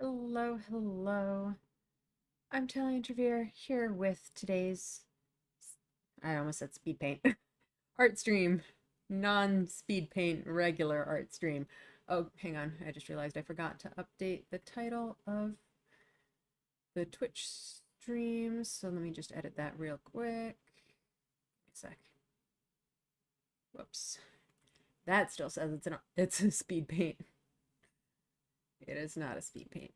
Hello, hello. I'm Talia Trevere here with today's, I almost said speed paint, art stream, non-speed paint, regular art stream. Oh, hang on. I just realized I forgot to update the title of the Twitch stream. So let me just edit that real quick. A sec. Whoops. That still says it's a speed paint. It is not a speed paint.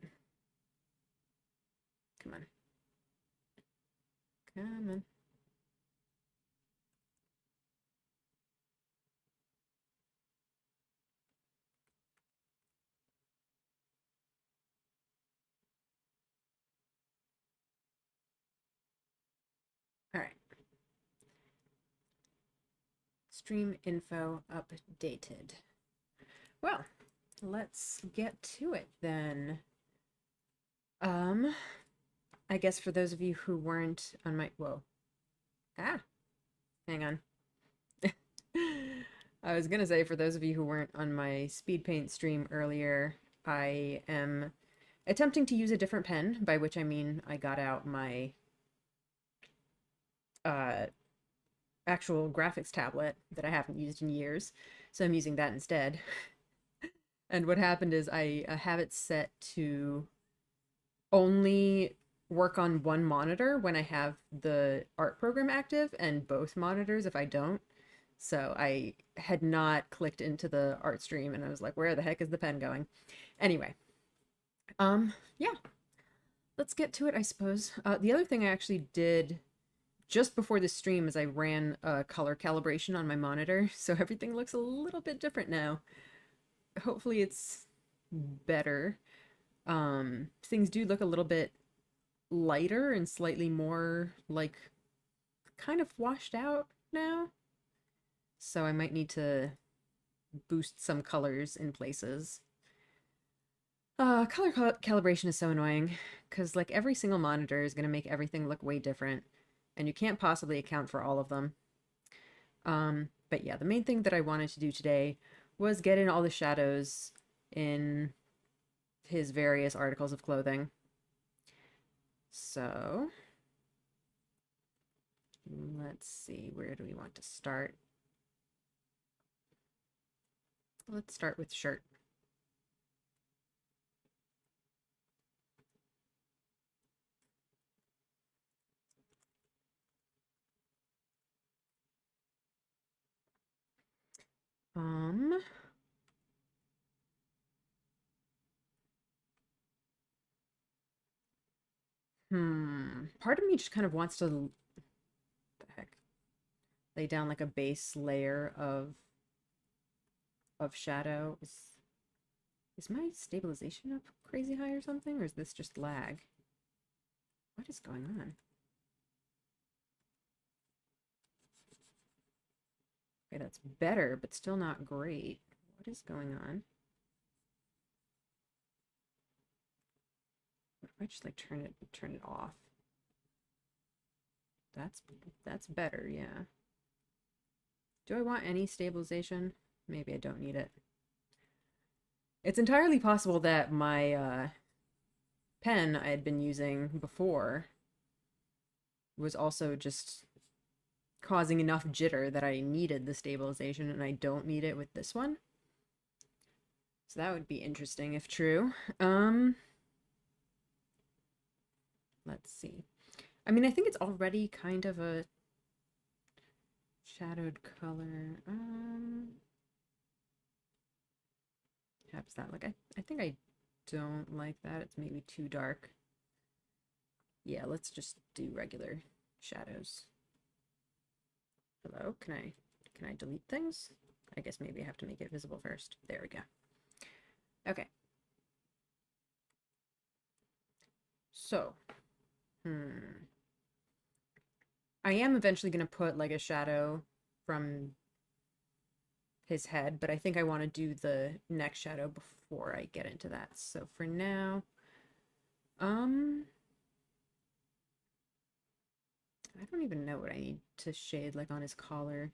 Come on. Come on. All right. Stream info updated. Well, let's get to it then. Um, I guess for those of you who weren't on my, whoa, hang on. I was gonna say for those of you who weren't on my speed paint stream earlier, I am attempting to use a different pen, by which I mean I got out my uh actual graphics tablet that I haven't used in years, so I'm using that instead. And what happened is I have it set to only work on one monitor when I have the art program active and both monitors if I don't. So I had not clicked into the art stream and I was like, where the heck is the pen going? Anyway, yeah, let's get to it, I suppose. The other thing I actually did just before this stream is I ran a color calibration on my monitor, so everything looks a little bit different now. Hopefully it's better. Things do look a little bit lighter and slightly more like kind of washed out now. So I might need to boost some colors in places. Color calibration is so annoying because like every single monitor is going to make everything look way different and you can't possibly account for all of them. But yeah, the main thing that I wanted to do today was get in all the shadows in his various articles of clothing. So let's see, where do we want to start? Let's start with shirt. Um, Part of me just kind of wants to, the heck, lay down like a base layer of shadow. Is my stabilization up crazy high or something, or is this just lag? What is going on? Okay, that's better, but still not great. What is going on? What if I just like turn it off? That's better, yeah. Do I want any stabilization? Maybe I don't need it. It's entirely possible that my pen I had been using before was also just causing enough jitter that I needed the stabilization and I don't need it with this one. So that would be interesting if true. Let's see. I mean, I think it's already kind of a shadowed color. Perhaps that, like, I think I don't like that. It's maybe too dark. Yeah, let's just do regular shadows. Hello, can I delete things? I guess maybe I have to make it visible first. There we go. Okay. So, I am eventually going to put like a shadow from his head, but I think I want to do the neck shadow before I get into that. So for now, I don't even know what I need to shade like on his collar.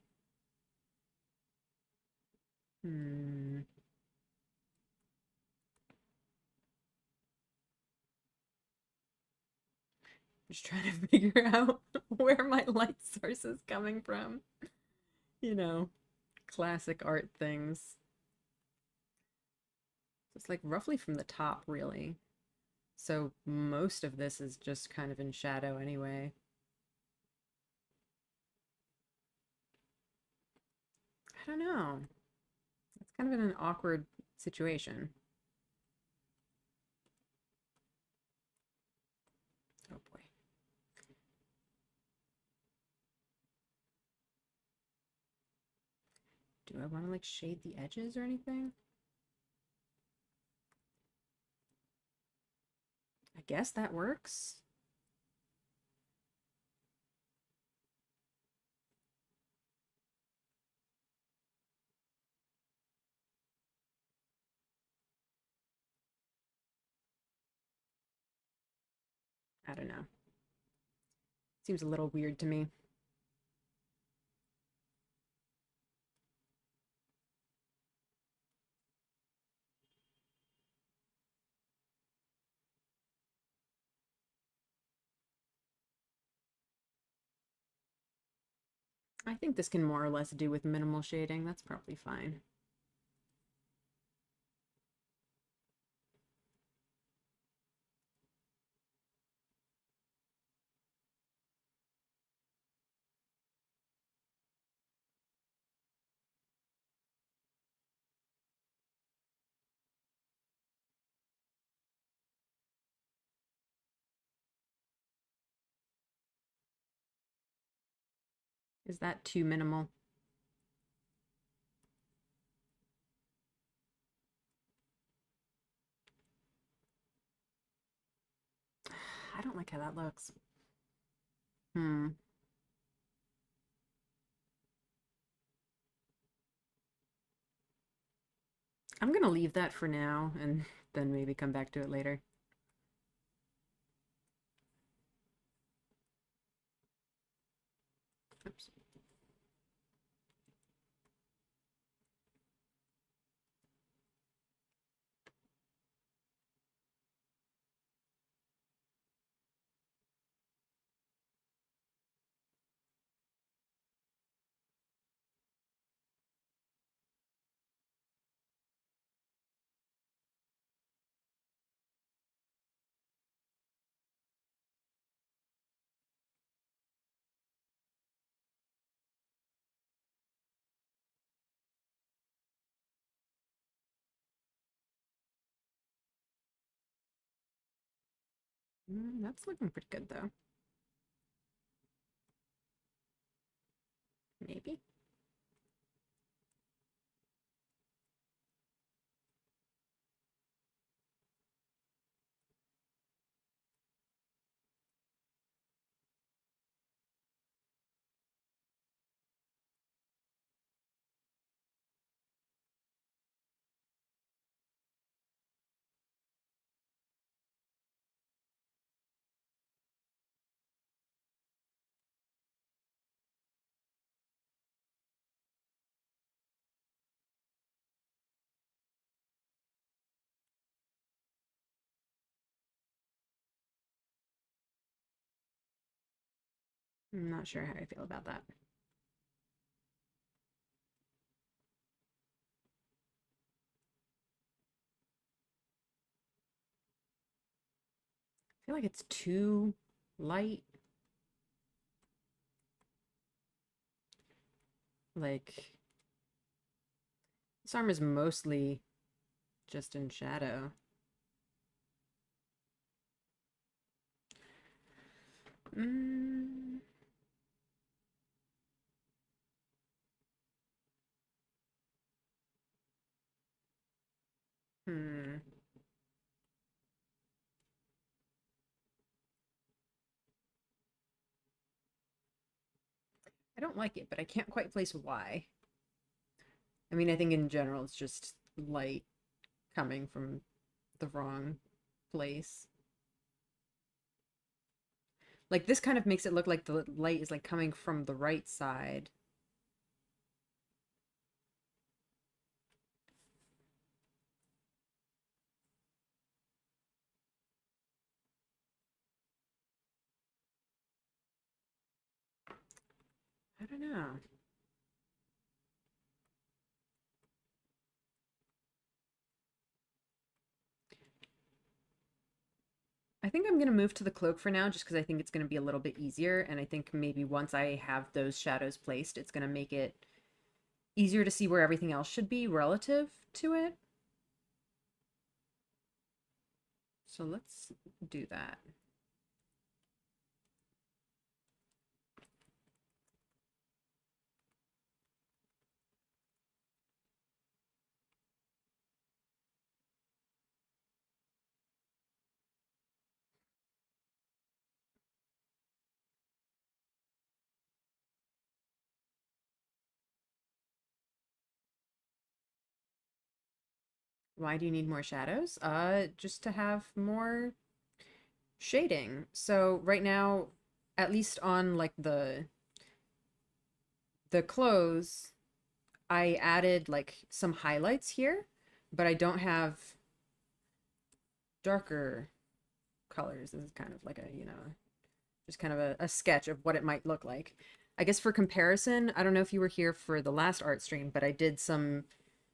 Hmm. Just trying to figure out where my light source is coming from. You know, classic art things. It's like roughly from the top, really. So most of this is just kind of in shadow anyway. I don't know. It's kind of in an awkward situation. Oh boy. Do I want to like shade the edges or anything? I guess that works. I don't know. Seems a little weird to me. I think this can more or less do with minimal shading. That's probably fine. Is that too minimal? I don't like how that looks. Hmm. I'm gonna leave that for now and then maybe come back to it later. Oops. That's looking pretty good though. Maybe. I'm not sure how I feel about that. I feel like it's too light. Like, this arm is mostly just in shadow. Mm, hmm. I don't like it, but I can't quite place why. I mean, I think in general it's just light coming from the wrong place. Like this kind of makes it look like the light is like coming from the right side. I don't know. I think I'm going to move to the cloak for now just because I think it's going to be a little bit easier. And I think maybe once I have those shadows placed, it's going to make it easier to see where everything else should be relative to it. So let's do that. Why do you need more shadows? Just to have more shading. So right now, at least on like the clothes, I added like some highlights here, but I don't have darker colors. This is kind of like a, just kind of a sketch of what it might look like. I guess for comparison, I don't know if you were here for the last art stream, but I did some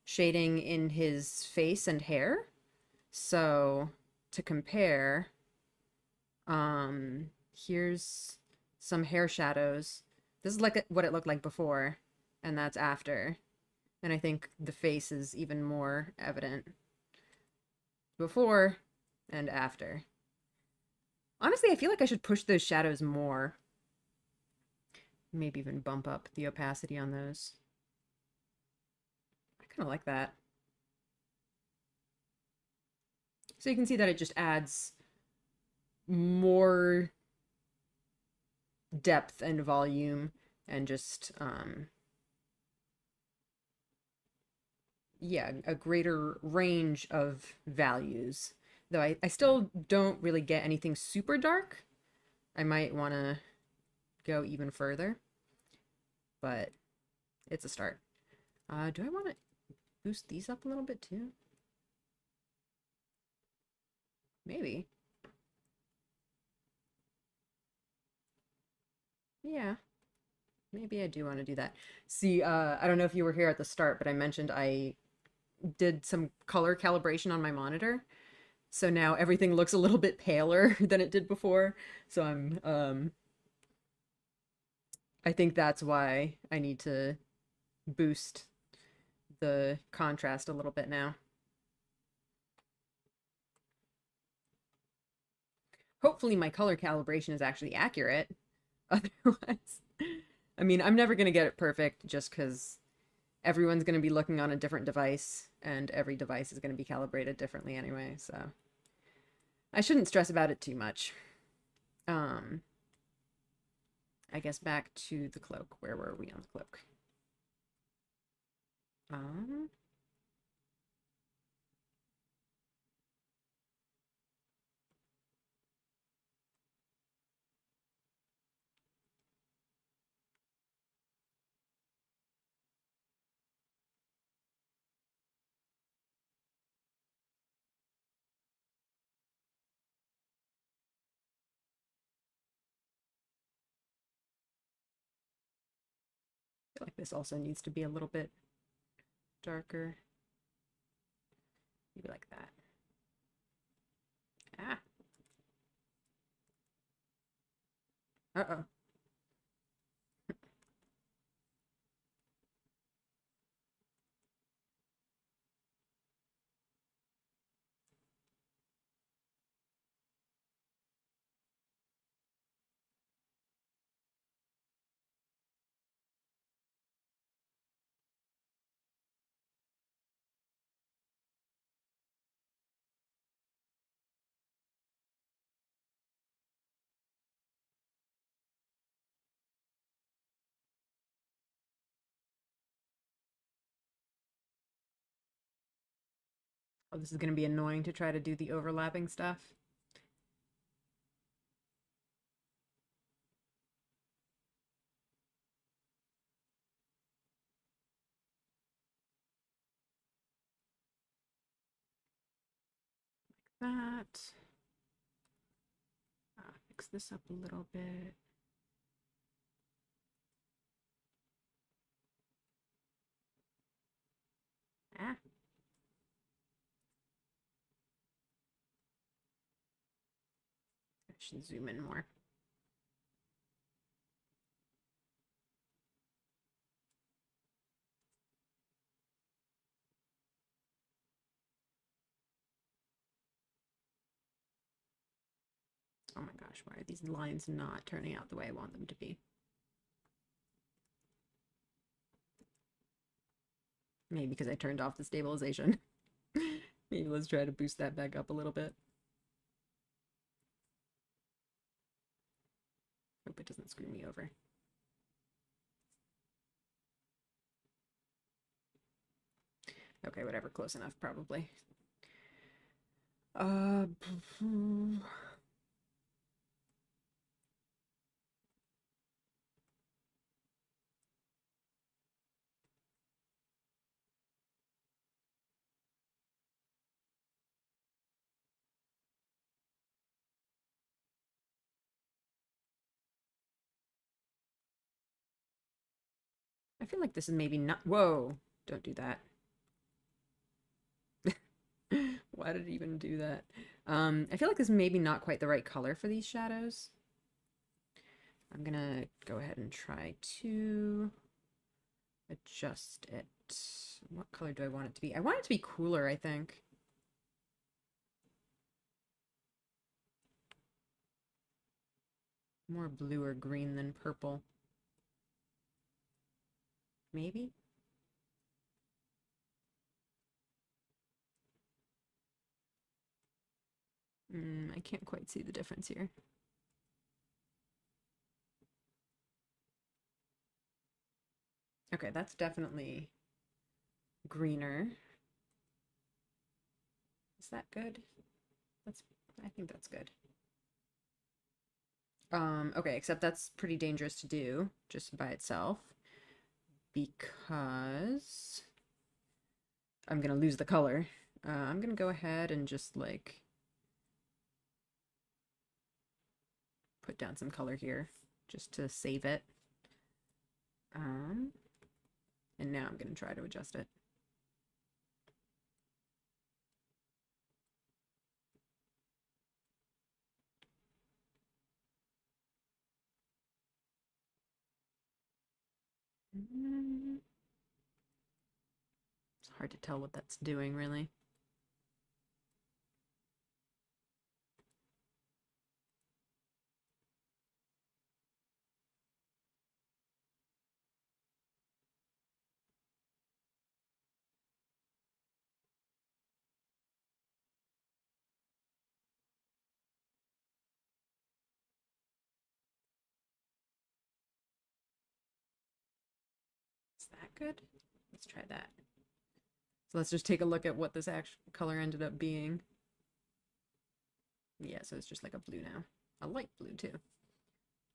shading in his face and hair. So to compare, here's some hair shadows. This is like what it looked like before, and that's after. And I think the face is even more evident before and after. Honestly, I feel like I should push those shadows more. Maybe even bump up the opacity on those. I kind of like that. So you can see that it just adds more depth and volume and just, yeah, a greater range of values. Though I still don't really get anything super dark. I might want to go even further, but it's a start. Do I want to boost these up a little bit too? Maybe. Yeah, maybe I do want to do that. See, I don't know if you were here at the start, but I mentioned I did some color calibration on my monitor. So now everything looks a little bit paler than it did before. So I think that's why I need to boost the contrast a little bit now. Hopefully my color calibration is actually accurate. Otherwise, I mean, I'm never going to get it perfect just because everyone's going to be looking on a different device and every device is going to be calibrated differently anyway. So I shouldn't stress about it too much. Um, I guess back to the cloak. Where were we on the cloak? Um, I feel like this also needs to be a little bit darker. Maybe like that. Ah. Uh-oh. Oh, this is going to be annoying to try to do the overlapping stuff. That. Fix this up a little bit. Should zoom in more. Oh my gosh, why are these lines not turning out the way I want them to be? Maybe because I turned off the stabilization. Maybe let's try to boost that back up a little bit. Hope it doesn't screw me over. Okay, whatever, close enough, probably. I feel like this is maybe not. Whoa, don't do that. Why did it even do that? I feel like this is maybe not quite the right color for these shadows. I'm gonna go ahead and try to adjust it. What color do I want it to be? I want it to be cooler, I think. More blue or green than purple. Maybe? I can't quite see the difference here. Okay, that's definitely greener. Is that good? I think that's good. Okay, except that's pretty dangerous to do just by itself because I'm gonna lose the color. I'm gonna go ahead and just like put down some color here just to save it. And now I'm gonna try to adjust it. It's hard to tell what that's doing, really. Is that good? Let's try that. So let's just take a look at what this actual color ended up being. Yeah, so it's just like a blue now. A light blue too.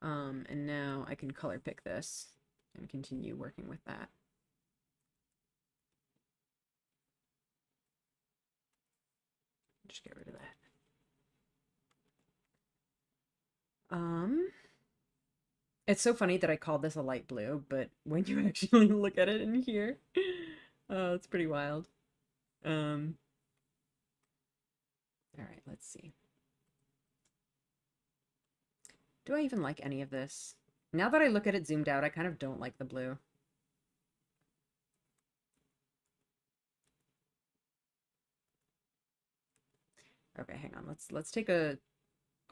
And now I can color pick this and continue working with that. Just get rid of that. It's so funny that I called this a light blue, but when you actually look at it in here, it's pretty wild. All right, let's see. Do I even like any of this? Now that I look at it zoomed out, I kind of don't like the blue. Okay, hang on. Let's take a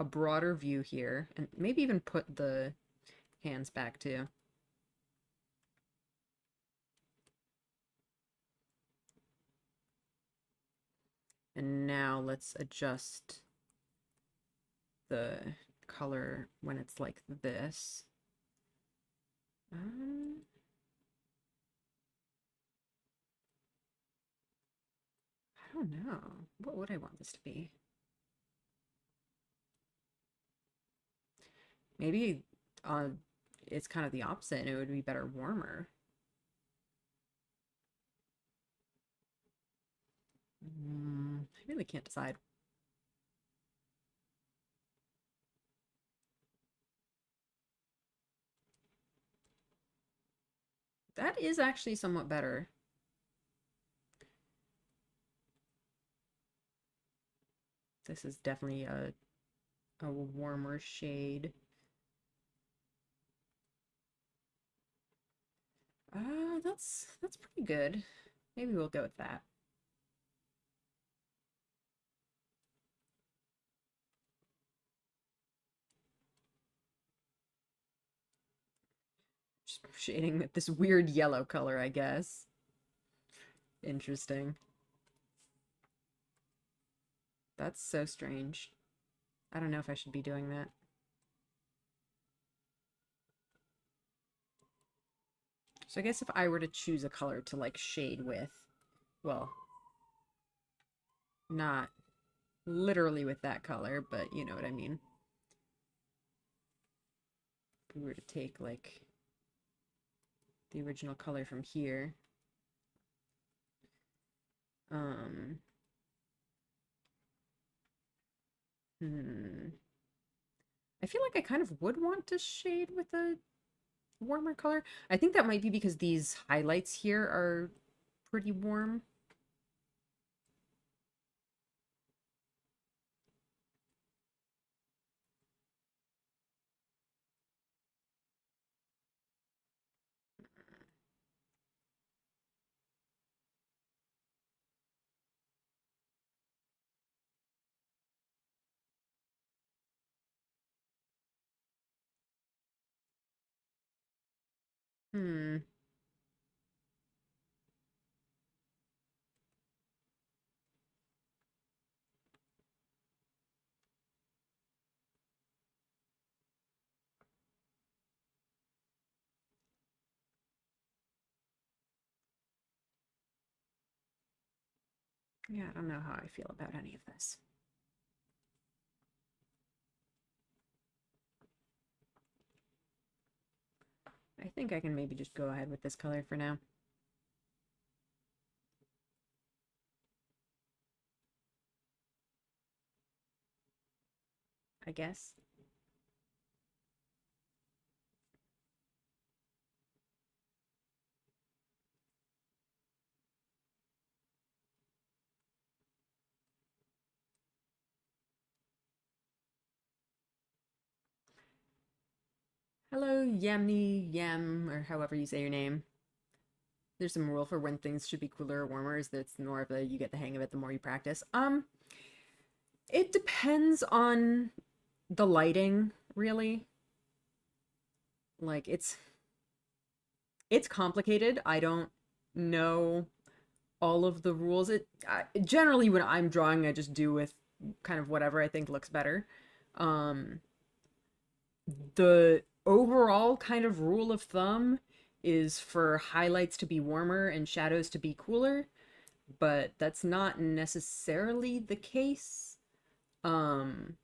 broader view here and maybe even put the hands back too. And now let's adjust the color when it's like this. I don't know. What would I want this to be? Maybe it's kind of the opposite and it would be better warmer. I really can't decide. That is actually somewhat better. This is definitely a a warmer shade. That's pretty good. Maybe we'll go with that. Just shading with this weird yellow color, I guess. Interesting. That's so strange. I don't know if I should be doing that. So I guess if I were to choose a color to like shade with, well, not literally with that color, but you know what I mean. If we were to take like the original color from here, um, hmm, I feel like I kind of would want to shade with a warmer color. I think that might be because these highlights here are pretty warm. Hmm. Yeah, I don't know how I feel about any of this. I think I can maybe just go ahead with this color for now. I guess. Hello, Yamny Yam, or however you say your name. There's some rule for when things should be cooler or warmer. Is that it's more of a you get the hang of it the more you practice. It depends on the lighting, really. Like it's complicated. I don't know all of the rules. Generally when I'm drawing, I just do with kind of whatever I think looks better. Um, the overall kind of rule of thumb is for highlights to be warmer and shadows to be cooler, but that's not necessarily the case. Um,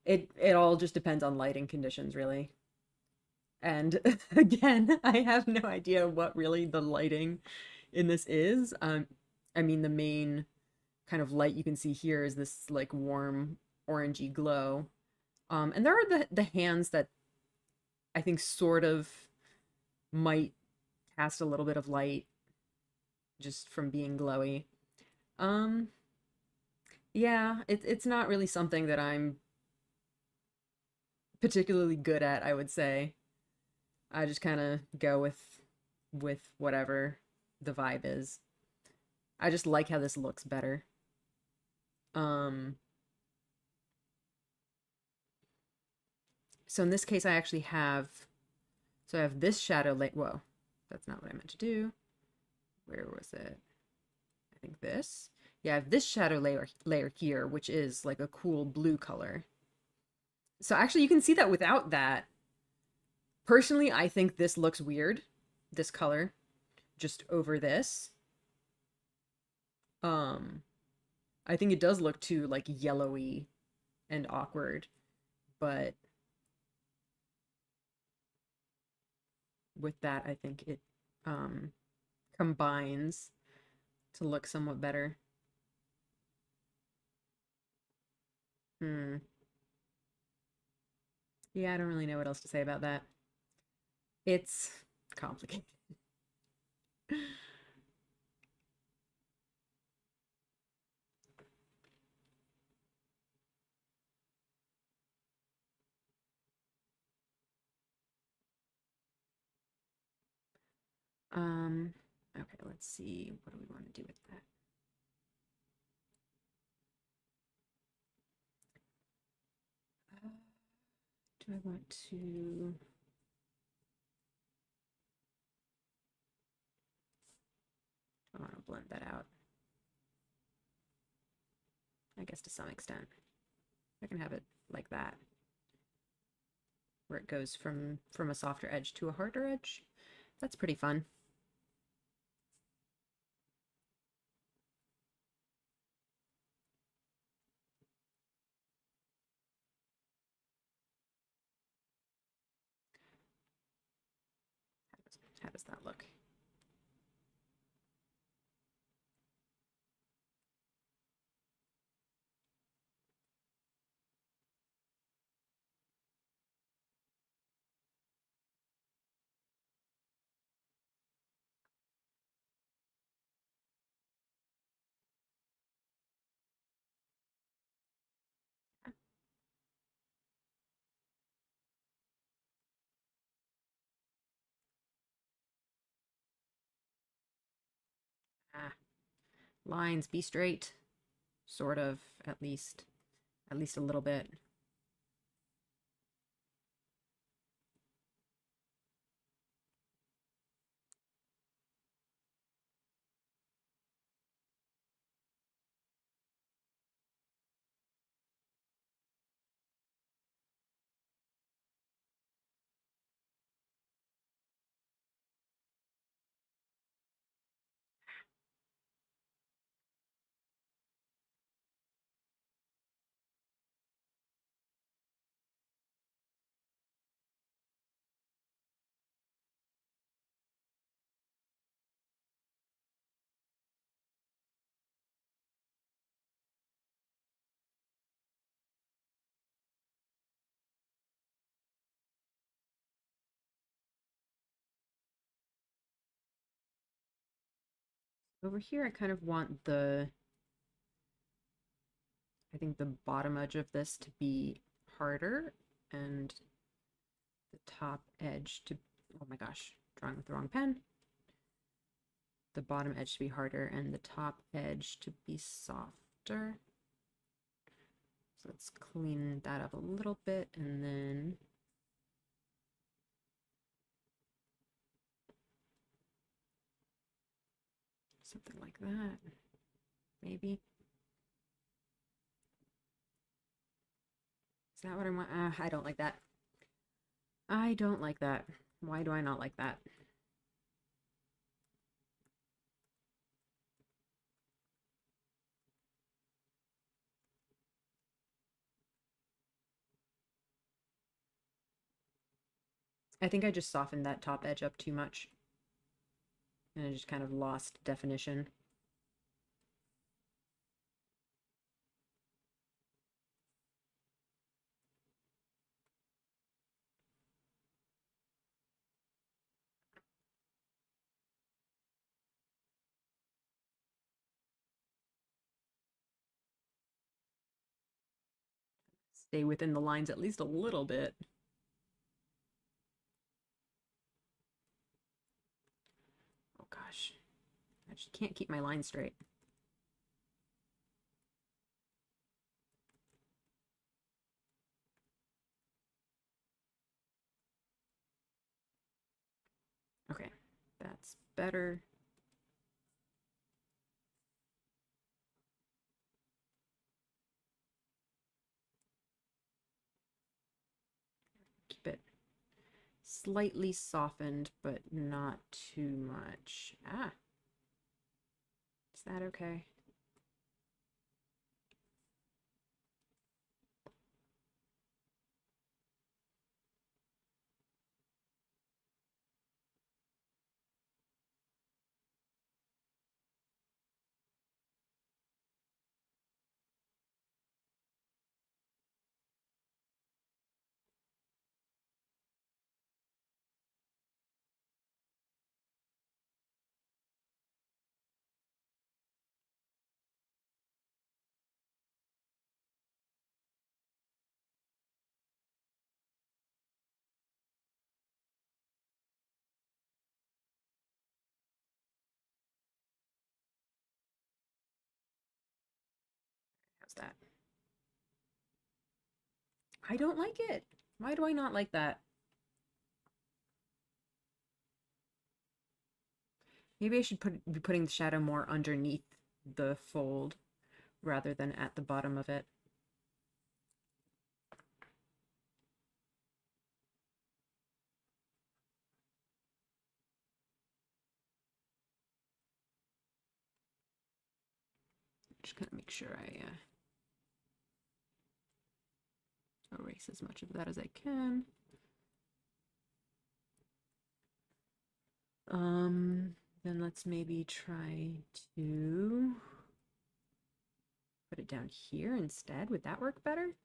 it all just depends on lighting conditions, really. And again, I have no idea what really the lighting in this is. I mean, the main kind of light you can see here is this like warm orangey glow. And there are the hands that I think sort of might cast a little bit of light just from being glowy. Um, yeah, it's not really something that I'm particularly good at, I would say. I just kind of go with whatever the vibe is. I just like how this looks better. Um, so in this case, I actually have, so I have this shadow layer. Whoa, that's not what I meant to do. Where was it? I think this. Yeah, I have this shadow layer here, which is like a cool blue color. So actually, you can see that without that. Personally, I think this looks weird, this color, just over this. Um, I think it does look too like yellowy and awkward, but with that, I think it um combines to look somewhat better. Hmm. Yeah, I don't really know what else to say about that. It's complicated. Um, okay, let's see. What do we want to do with that? Do I want to... I want to blend that out. I guess to some extent. I can have it like that, where it goes from a softer edge to a harder edge. That's pretty fun. How does that look? Ah, lines, be straight. Sort of, at least. At least a little bit. Over here, I kind of want I think the bottom edge of this to be harder and the top edge to, oh my gosh, drawing with the wrong pen. The bottom edge to be harder and the top edge to be softer. So let's clean that up a little bit and then something like that, maybe. Is that what I want? I don't like that. I don't like that. Why do I not like that? I think I just softened that top edge up too much and I just kind of lost definition. Stay within the lines at least a little bit. Oh gosh, I just can't keep my line straight. Okay, that's better. Keep it slightly softened, but not too much. Ah, is that okay? How's that? I don't like it. Why do I not like that? Maybe I should be putting the shadow more underneath the fold rather than at the bottom of it. Just gonna make sure I erase as much of that as I can. Then let's maybe try to put it down here instead. Would that work better?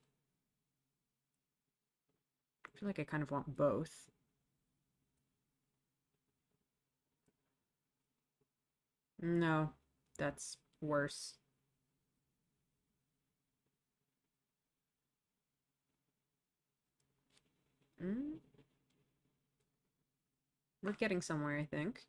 I feel like I kind of want both. No, that's worse. Mm, we're getting somewhere, I think.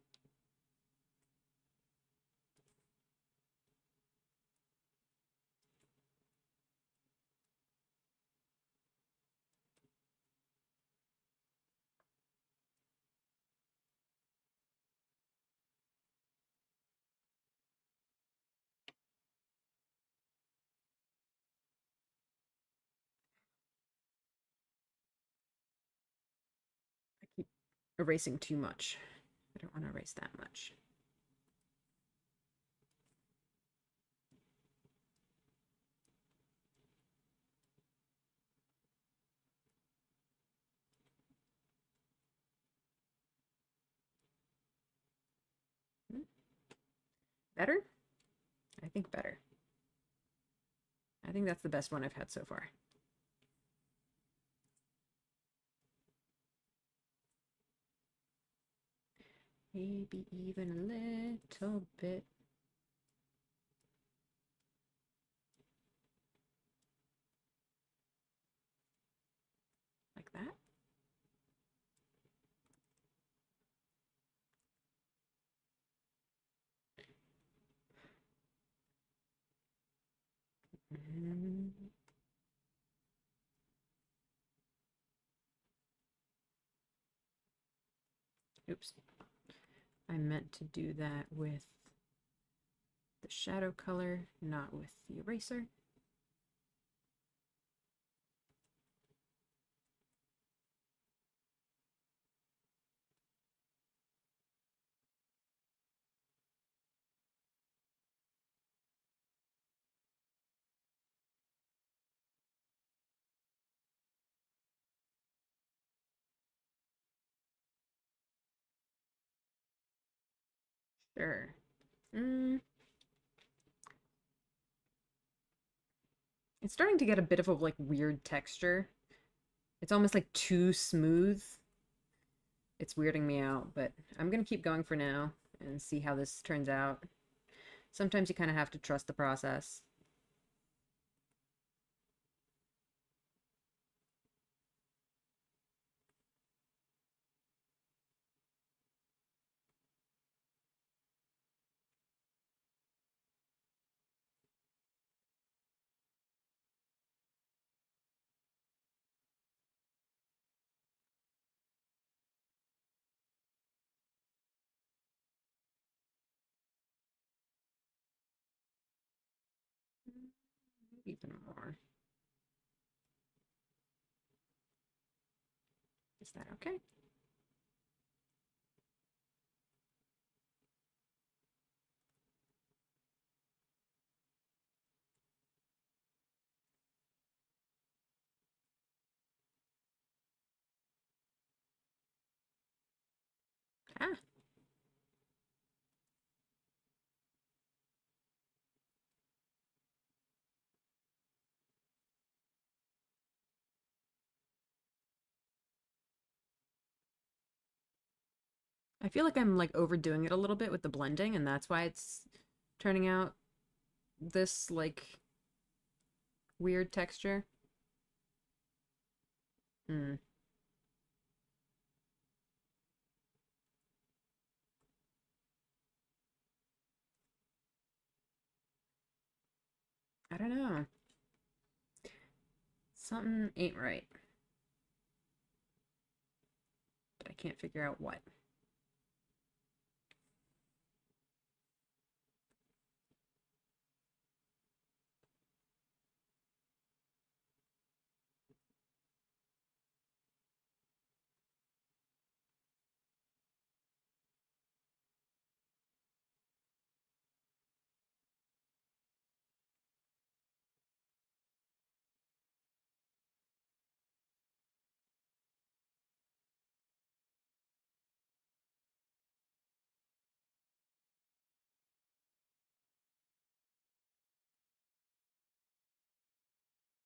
I keep erasing too much. I don't want to erase that much. Better? I think better. I think that's the best one I've had so far. Maybe even a little bit. Like that. Mm. Oops. I meant to do that with the shadow color, not with the eraser. Sure. It's starting to get a bit of a like weird texture. It's almost like too smooth. It's weirding me out, but I'm gonna keep going for now and see how this turns out. Sometimes you kind of have to trust the process. Even more. Is that okay? Ah, I feel like I'm like overdoing it a little bit with the blending, and that's why it's turning out this like weird texture. Hmm. I don't know. Something ain't right, but I can't figure out what.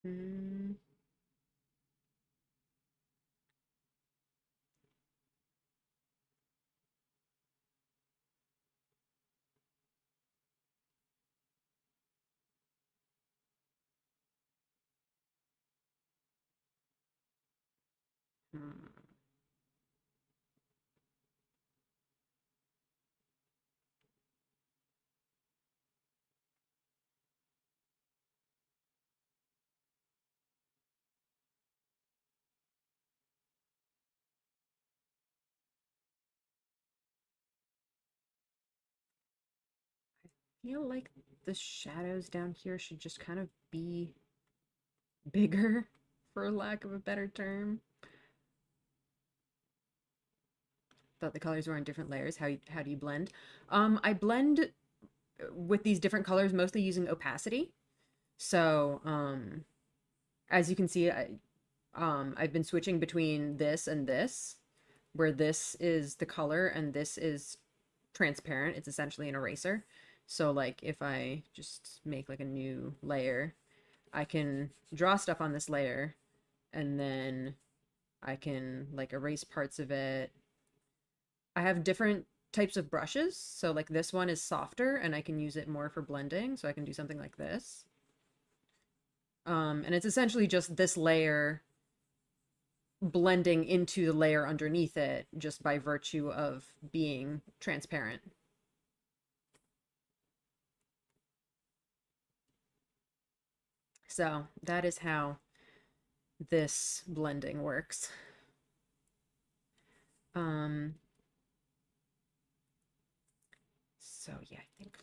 Hmm. Hmm. Feel like the shadows down here should just kind of be bigger, for lack of a better term. Thought the colors were on different layers. How do you blend? I blend with these different colors mostly using opacity. So, as you can see, I've been switching between this and this, where this is the color and this is transparent. It's essentially an eraser. So like if I just make like a new layer, I can draw stuff on this layer and then I can like erase parts of it. I have different types of brushes. So like this one is softer and I can use it more for blending. So I can do something like this. And it's essentially just this layer blending into the layer underneath it just by virtue of being transparent. So that is how this blending works. Um, so yeah, I think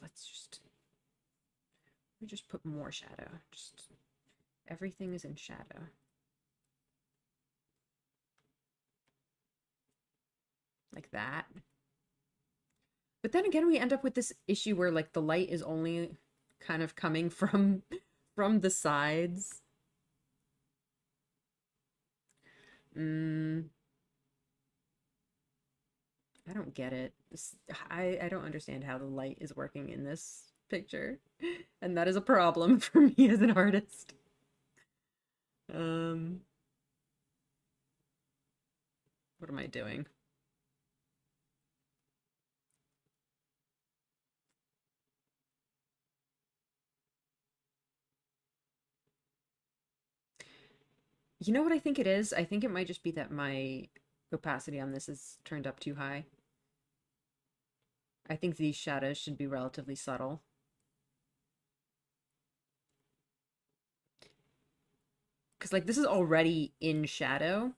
we just put more shadow. Just everything is in shadow. Like that. But then again, we end up with this issue where like the light is only kind of coming from the sides. Mm, I don't get it. I don't understand how the light is working in this picture. And that is a problem for me as an artist. Um, what am I doing? You know what I think it is? I think it might just be that my opacity on this is turned up too high. I think these shadows should be relatively subtle. Because like this is already in shadow.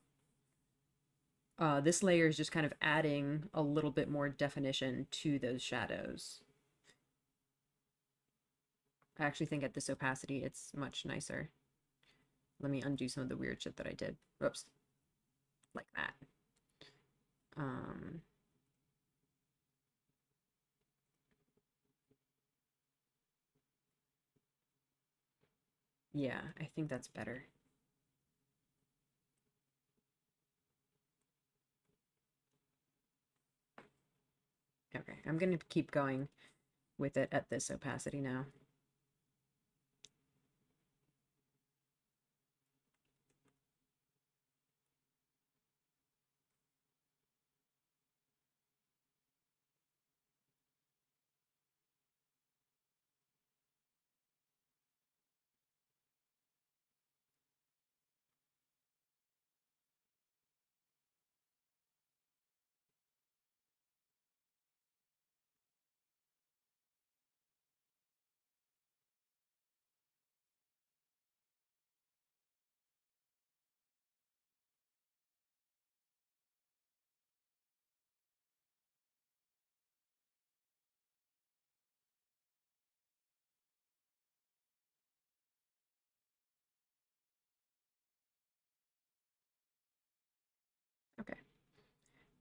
This layer is just kind of adding a little bit more definition to those shadows. I actually think at this opacity, it's much nicer. Let me undo some of the weird shit that I did. Whoops. Like that. Um, yeah, I think that's better. Okay, I'm gonna keep going with it at this opacity now.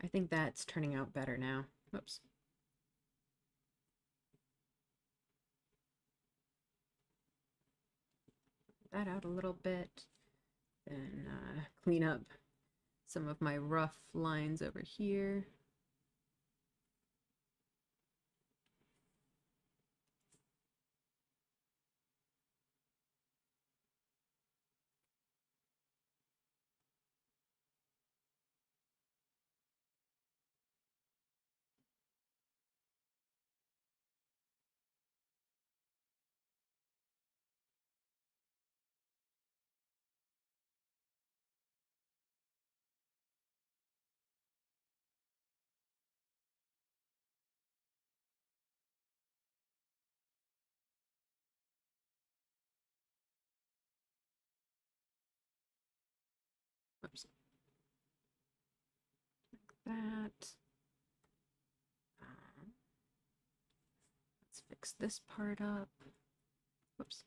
I think that's turning out better now. Whoops. That out a little bit. Then clean up some of my rough lines over here. Whoops. Like that. Let's fix this part up. Whoops.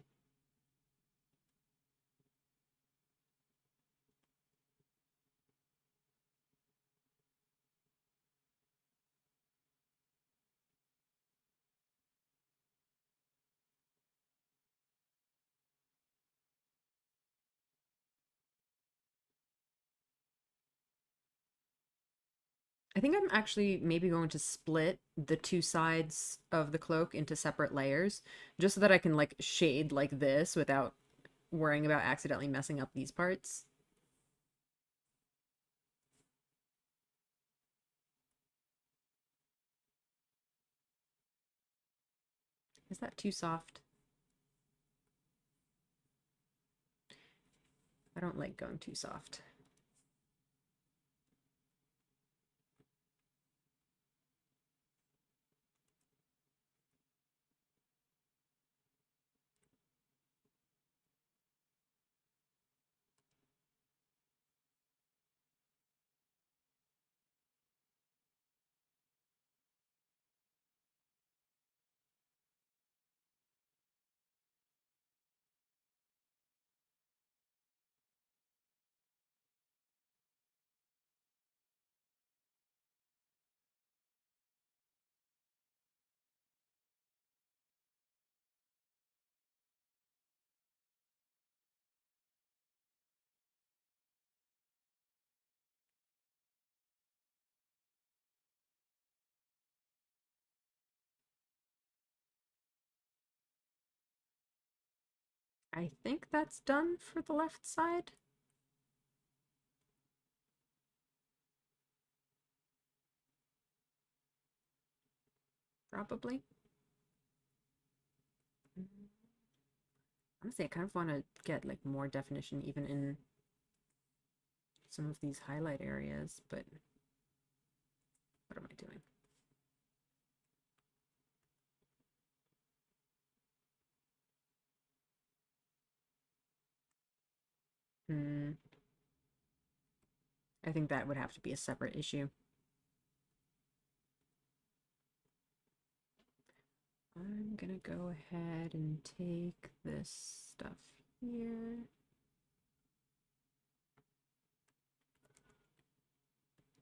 I think I'm actually maybe going to split the two sides of the cloak into separate layers, just so that I can like shade like this without worrying about accidentally messing up these parts. Is that too soft? I don't like going too soft. I think that's done for the left side. Probably. Honestly, I kind of want to get like more definition even in some of these highlight areas, but what am I doing? Hmm. I think that would have to be a separate issue. I'm gonna go ahead and take this stuff here.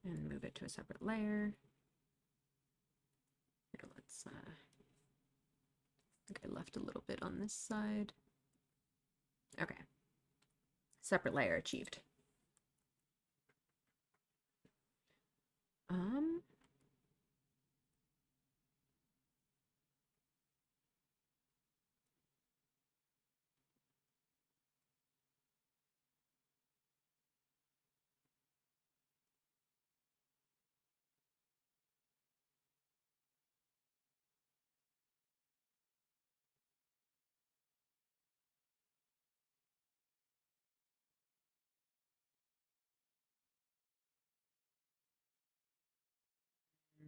And move it to a separate layer. Here, let's, I think I left a little bit on this side. Okay. Separate layer achieved. Um,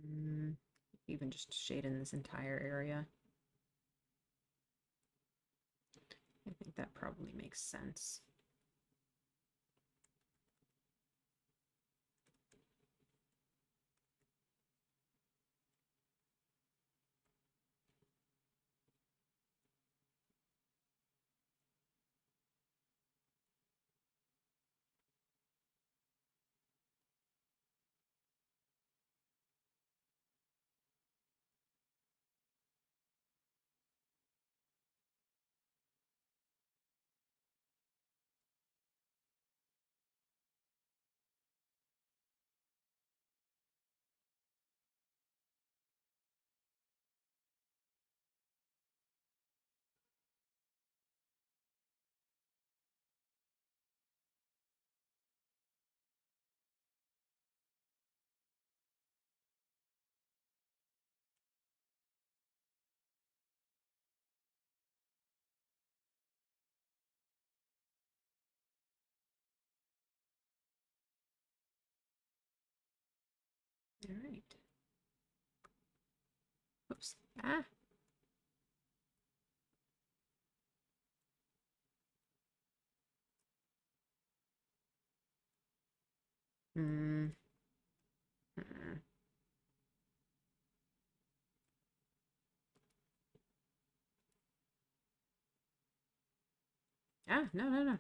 mm, even just shade in this entire area. I think that probably makes sense. All right. Oops. Ah. Hmm. Hmm. Ah, no, no, no.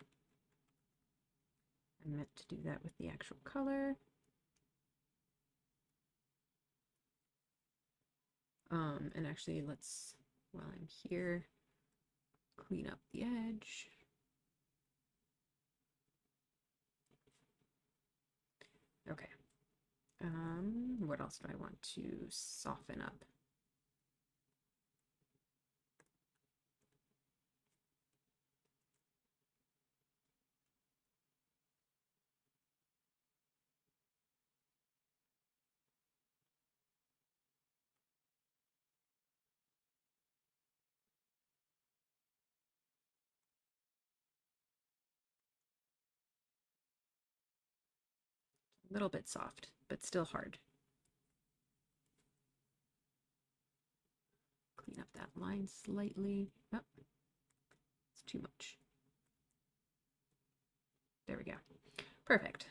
I meant to do that with the actual color. And actually, let's, while I'm here, clean up the edge. Okay. What else do I want to soften up? A little bit soft, but still hard. Clean up that line slightly. Oh, it's too much. There we go. Perfect.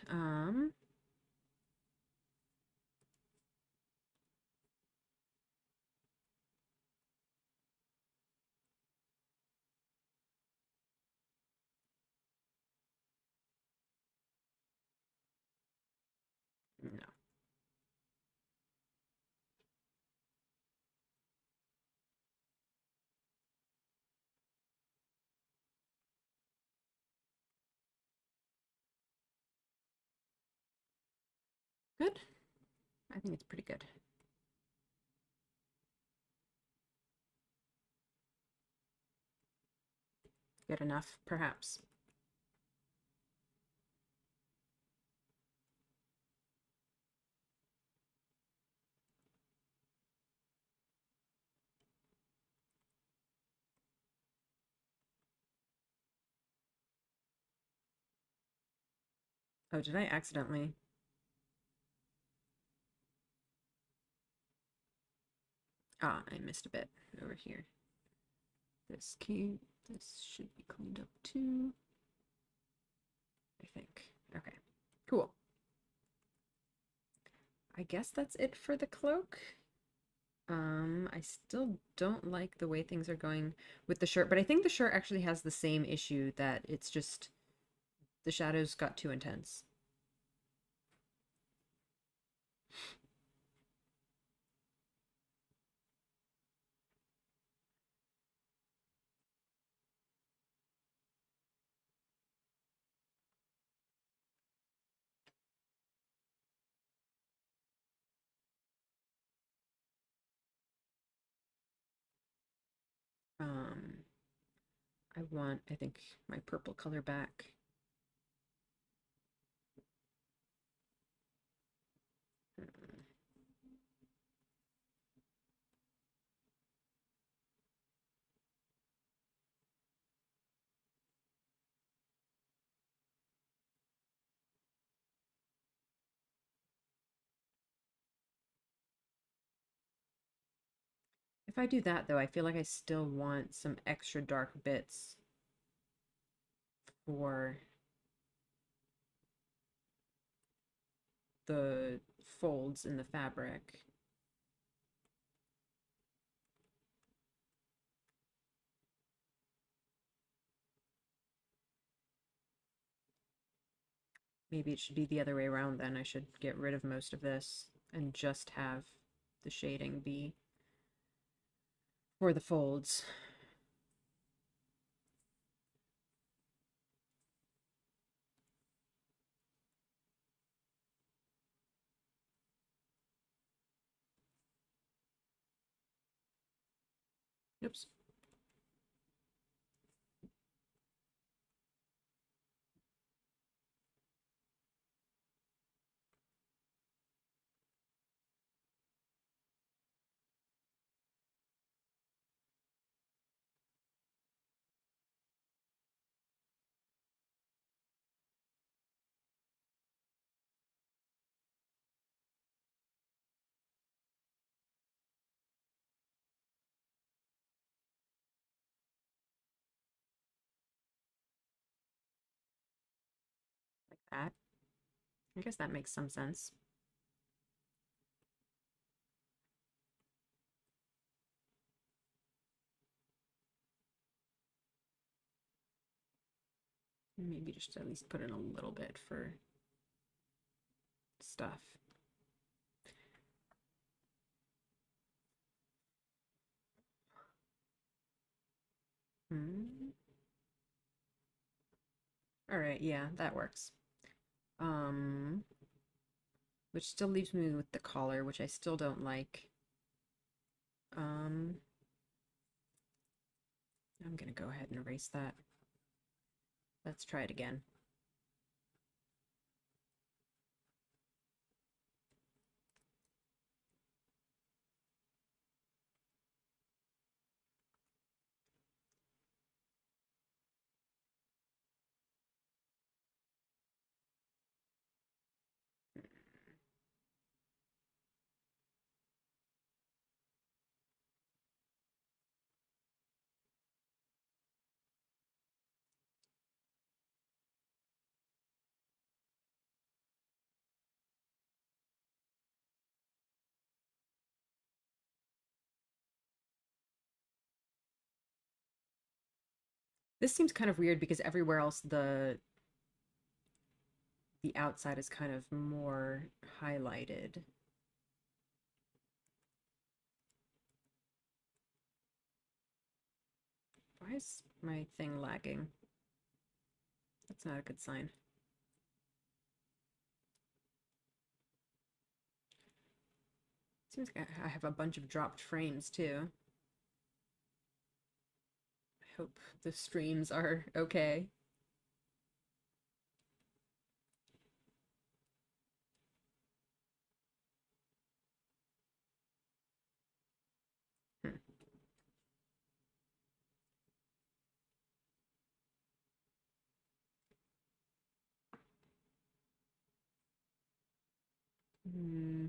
No. Good. I think it's pretty good. Good enough, perhaps. Oh, did I accidentally? Ah, I missed a bit over here. This key, this should be cleaned up too, I think. Okay, cool. I guess that's it for the cloak. I still don't like the way things are going with the shirt, but I think the shirt actually has the same issue, that it's just the shadows got too intense. Um, I want, I think, my purple color back. Hmm. If I do that, though, I feel like I still want some extra dark bits for the folds in the fabric. Maybe it should be the other way around then. I should get rid of most of this and just have the shading be for the folds. Oops. that. I guess that makes some sense. Maybe just at least put in a little bit for stuff. Hmm. All right, yeah, that works. Um, which still leaves me with the collar, which I still don't like. Um, I'm gonna go ahead and erase that. Let's try it again. This seems kind of weird because everywhere else the outside is kind of more highlighted. Why is my thing lagging? That's not a good sign. Seems like I have a bunch of dropped frames too. I hope the streams are okay. Hmm. Hmm.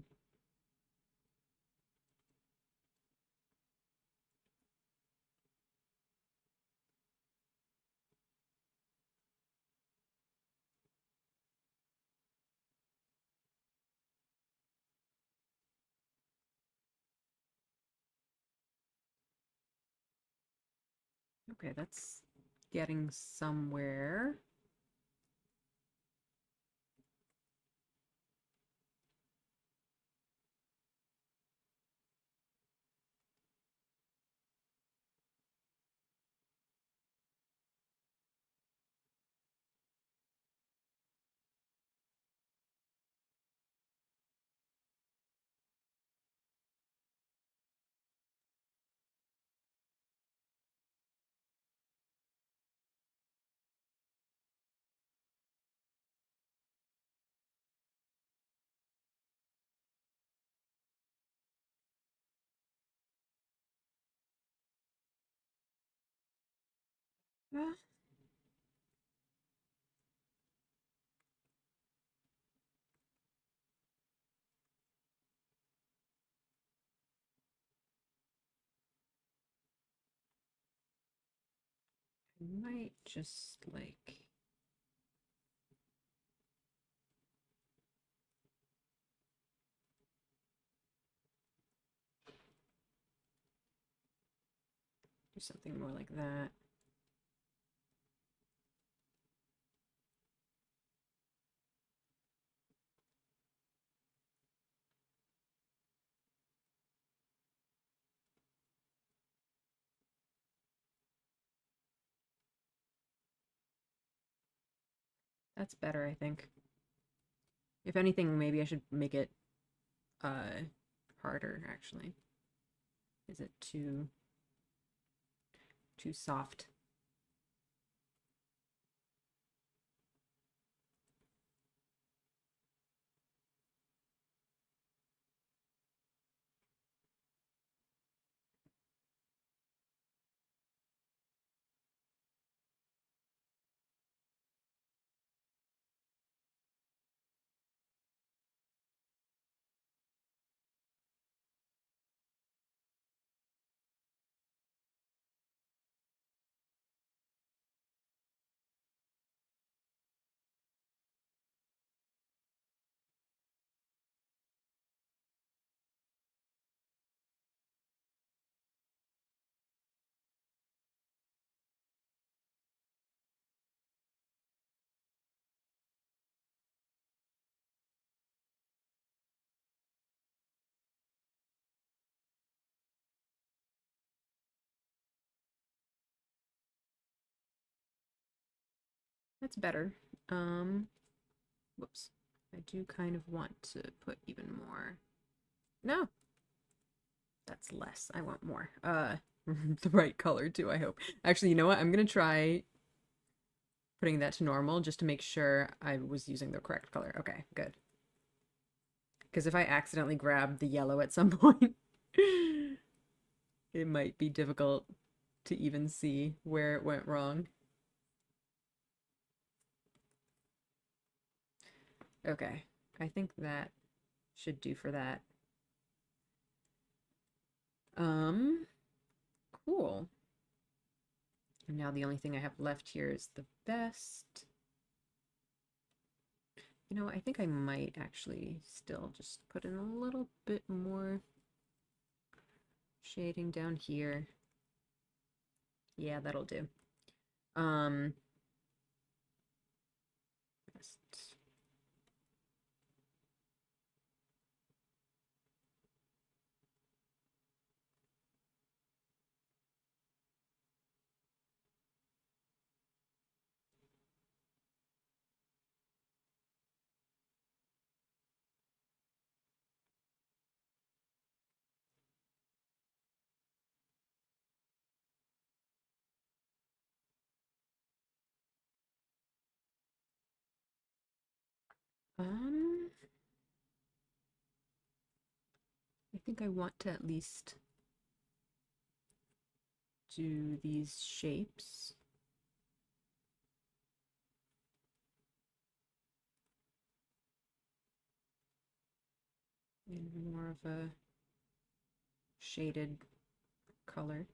Okay, that's getting somewhere. Uh, I might just like do something more like that. That's better, I think. If anything, maybe I should make it uh harder actually. Is it too soft? That's better. Whoops. I do kind of want to put even more. No, that's less. I want more. The right color too, I hope. Actually, you know what? I'm gonna try putting that to normal just to make sure I was using the correct color. Okay, good. Because if I accidentally grab the yellow at some point, it might be difficult to even see where it went wrong. Okay, I think that should do for that. Um, cool. And now the only thing I have left here is the vest. You know, I think I might actually still just put in a little bit more shading down here. Yeah, that'll do. Um, vest. Um, I think I want to at least do these shapes. In more of a shaded color.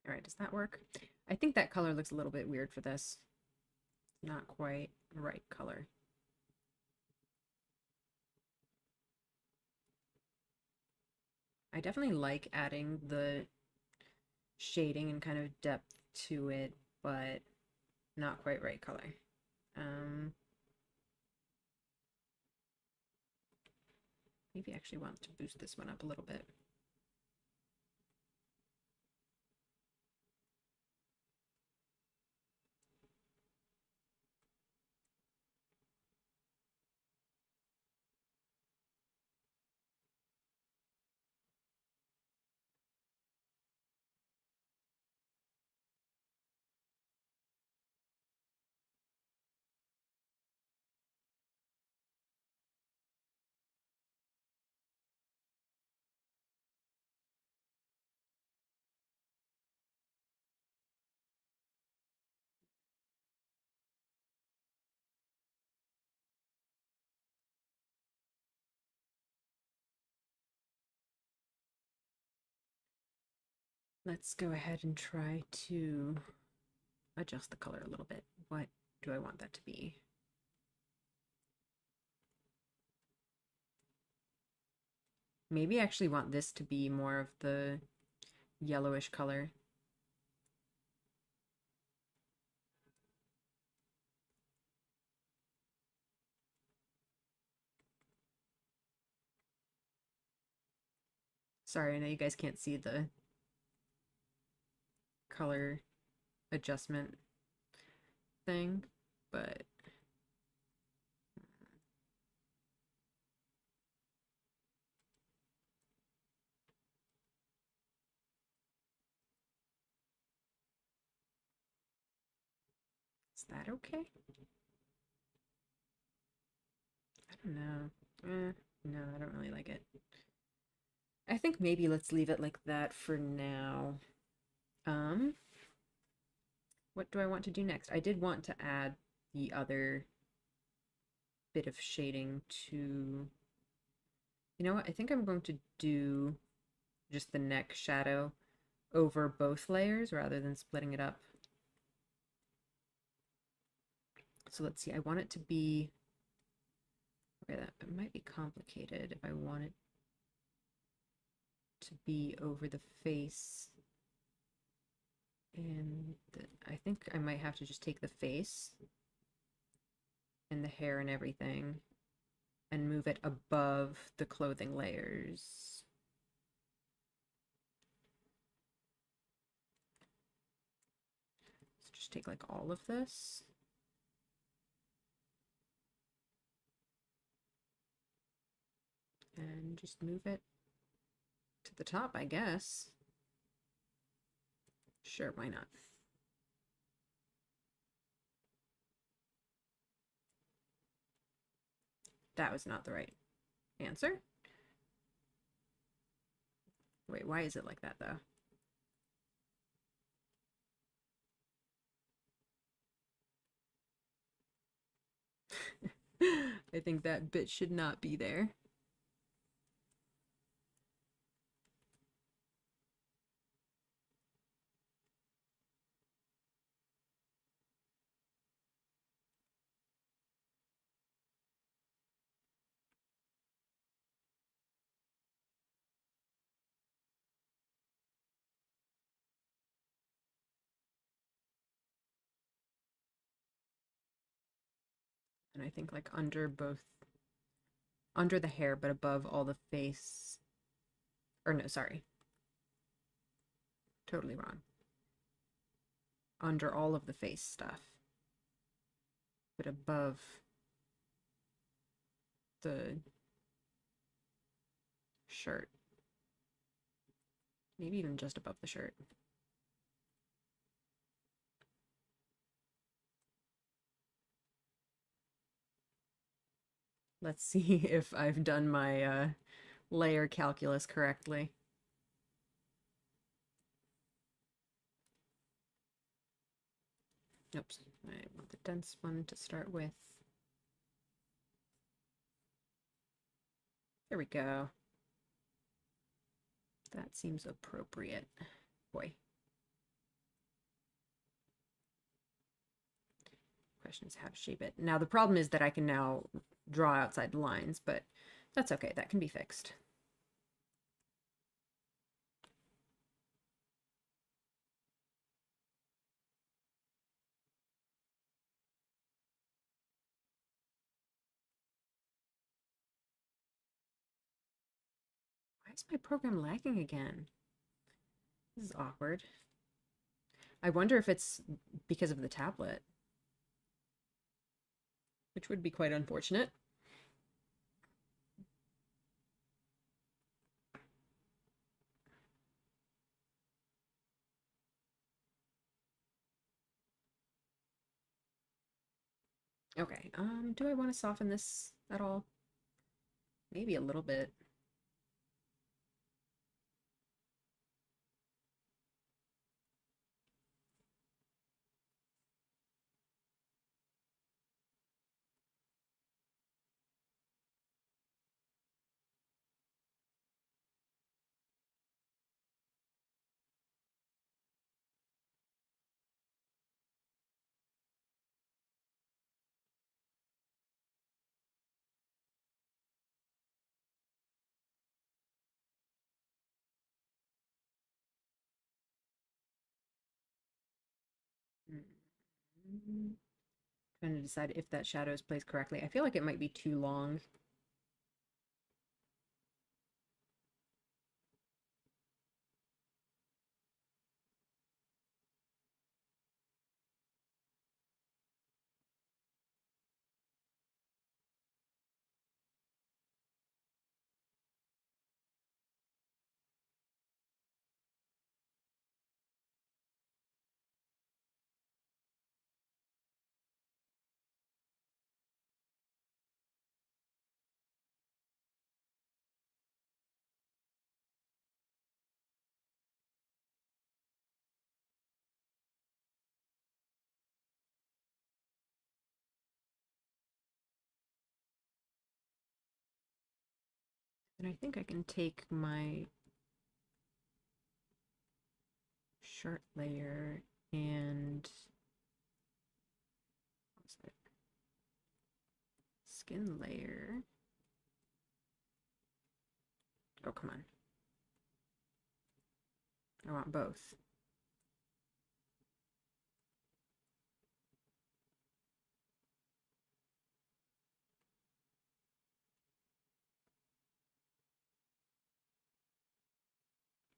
All right, does that work? I think that color looks a little bit weird for this. Not quite the right color. I definitely like adding the shading and kind of depth to it, but not quite right color. Um, maybe I actually want to boost this one up a little bit. Let's go ahead and try to adjust the color a little bit. What do I want that to be? Maybe I actually want this to be more of the yellowish color. Sorry, I know you guys can't see the color adjustment thing, but that okay? I don't know. No, I don't really like it. I think maybe let's leave it like that for now. Um, what do I want to do next? I did want to add the other bit of shading to... You know what? I think I'm going to do just the neck shadow over both layers rather than splitting it up. So let's see, I want it to be... Okay, that might be complicated if I want it to be over the face. And I think I might have to just take the face and the hair and everything and move it above the clothing layers. So just take like all of this. And just move it to the top, I guess. Sure, why not? That was not the right answer. Wait, why is it like that though? I think that bit should not be there. And I think like under both, under the hair, but above all the face. Or no, sorry. Totally wrong. Under all of the face stuff, but above the shirt. Maybe even just above the shirt. Let's see if I've done my layer calculus correctly. Oops, I want the dense one to start with. There we go. That seems appropriate. Boy. Question is how to shape it. Now the problem is that I can now draw outside lines, but that's okay. That can be fixed. Why is my program lagging again? This is awkward. I wonder if it's because of the tablet, which would be quite unfortunate. Okay, do I want to soften this at all? Maybe a little bit. Trying to decide if that shadow is placed correctly. I feel like it might be too long. And I think I can take my shirt layer and what's it? Skin layer. Oh, come on. I want both.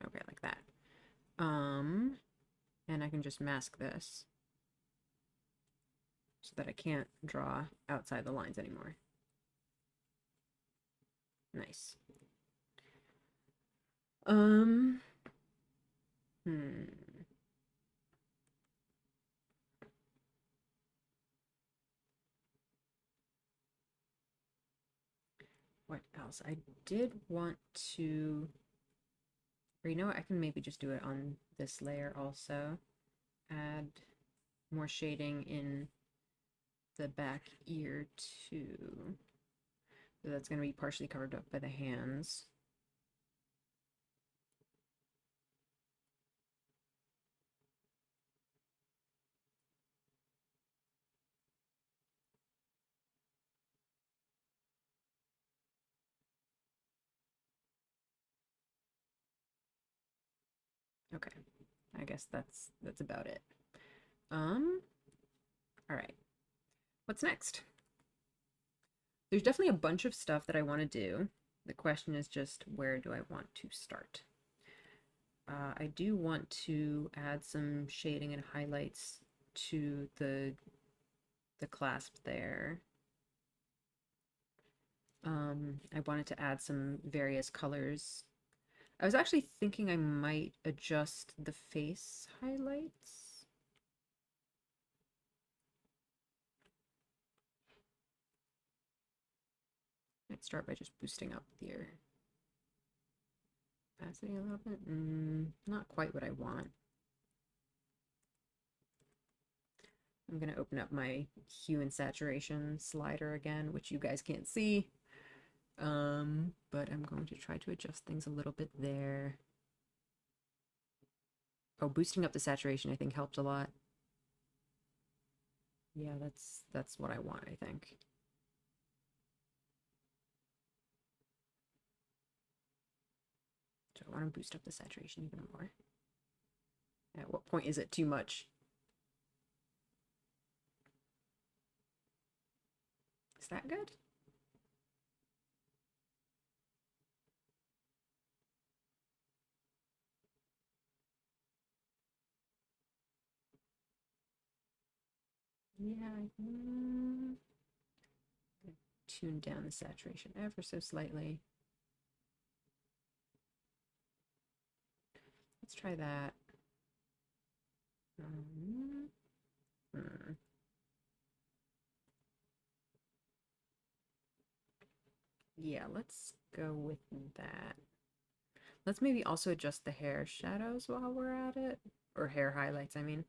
Okay, like that. And I can just mask this so that I can't draw outside the lines anymore. Nice. Hmm. What else? I did want to, or you know what, I can maybe just do it on this layer also. Add more shading in the back ear too. So that's going to be partially covered up by the hands. Okay, I guess that's about it. All right. What's next? There's definitely a bunch of stuff that I want to do. The question is just where do I want to start? I do want to add some shading and highlights to the clasp there. I wanted to add some various colors. I was actually thinking I might adjust the face highlights. I'd start by just boosting up the opacity a little bit. Not quite what I want. I'm going to open up my hue and saturation slider again, which you guys can't see. But I'm going to try to adjust things a little bit there. Oh, boosting up the saturation I think helped a lot. Yeah, that's what I want, I think. So I want to boost up the saturation even more. At what point is it too much? Is that good? Yeah, tune down the saturation ever so slightly. Let's try that. Yeah, let's go with that. Let's maybe also adjust the hair shadows while we're at it. Or hair highlights, I mean.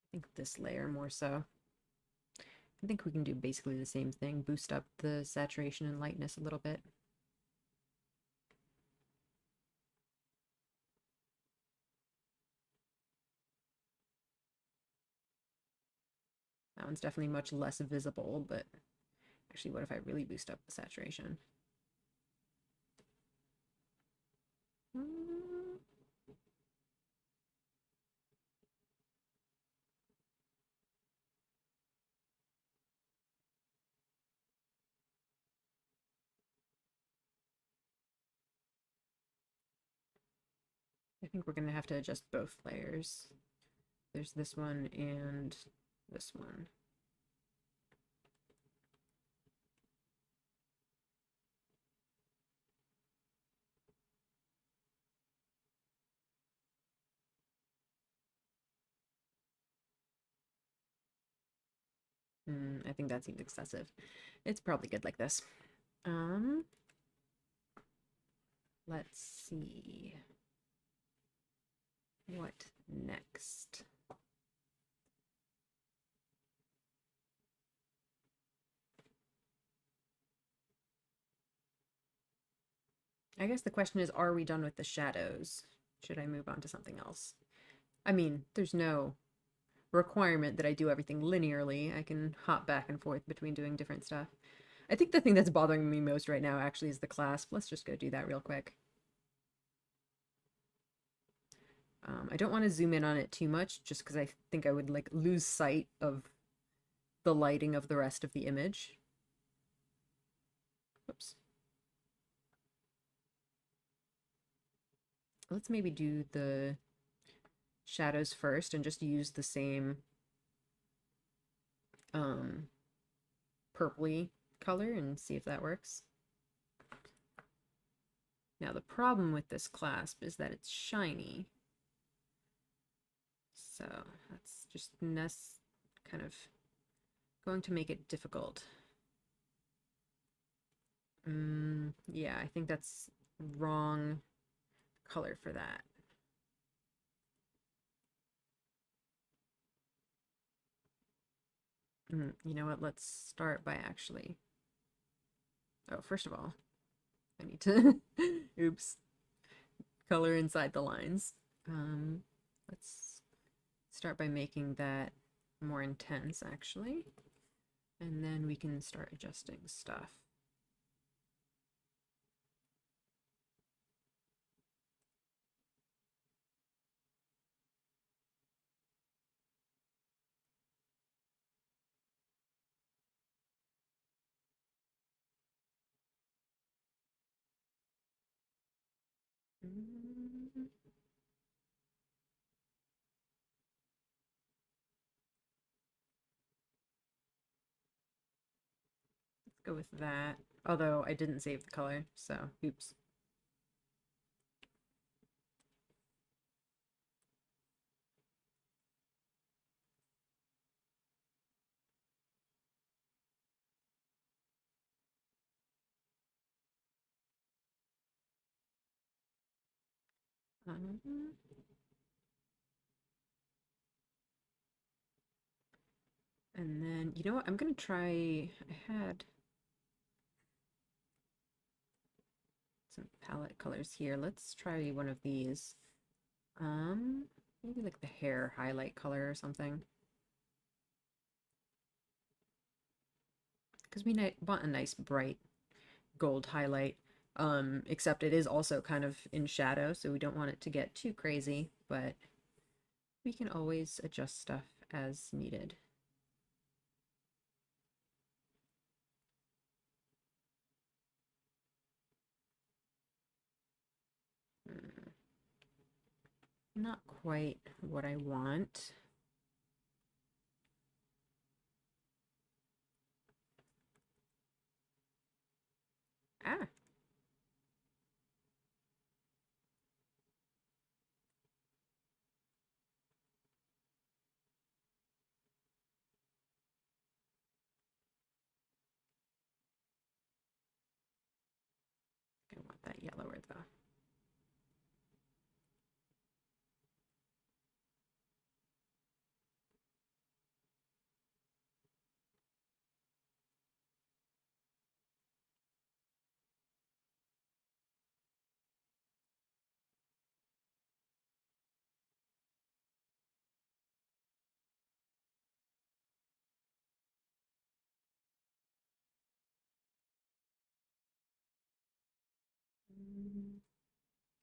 I think this layer more so. I think we can do basically the same thing. Boost up the saturation and lightness a little bit. That one's definitely much less visible, but actually, what if I really boost up the saturation? I think we're going to have to adjust both layers. There's this one and this one. I think that seems excessive. It's probably good like this. Let's see. What next? I guess the question is, are we done with the shadows? Should I move on to something else? I mean, there's no requirement that I do everything linearly. I can hop back and forth between doing different stuff. I think the thing that's bothering me most right now actually is the clasp. Let's just go do that real quick. I don't want to zoom in on it too much just because I think I would like lose sight of the lighting of the rest of the image. Whoops. Let's maybe do the shadows first and just use the same um, purpley color and see if that works. Now the problem with this clasp is that it's shiny. So that's just kind of going to make it difficult. Yeah, I think that's wrong color for that. You know what? Let's start by actually. Oh, first of all, I need to oops, color inside the lines. Let's start by making that more intense actually, and then we can start adjusting stuff. Mm, Let's go with that. Although I didn't save the color, so oops. Um, and then, you know what? I'm gonna try. I had some palette colors here. Let's try one of these. Maybe like the hair highlight color or something. Because we want a nice bright gold highlight. Except it is also kind of in shadow, so we don't want it to get too crazy, but we can always adjust stuff as needed. Hmm. Not quite what I want. Ah, I want that yellower though.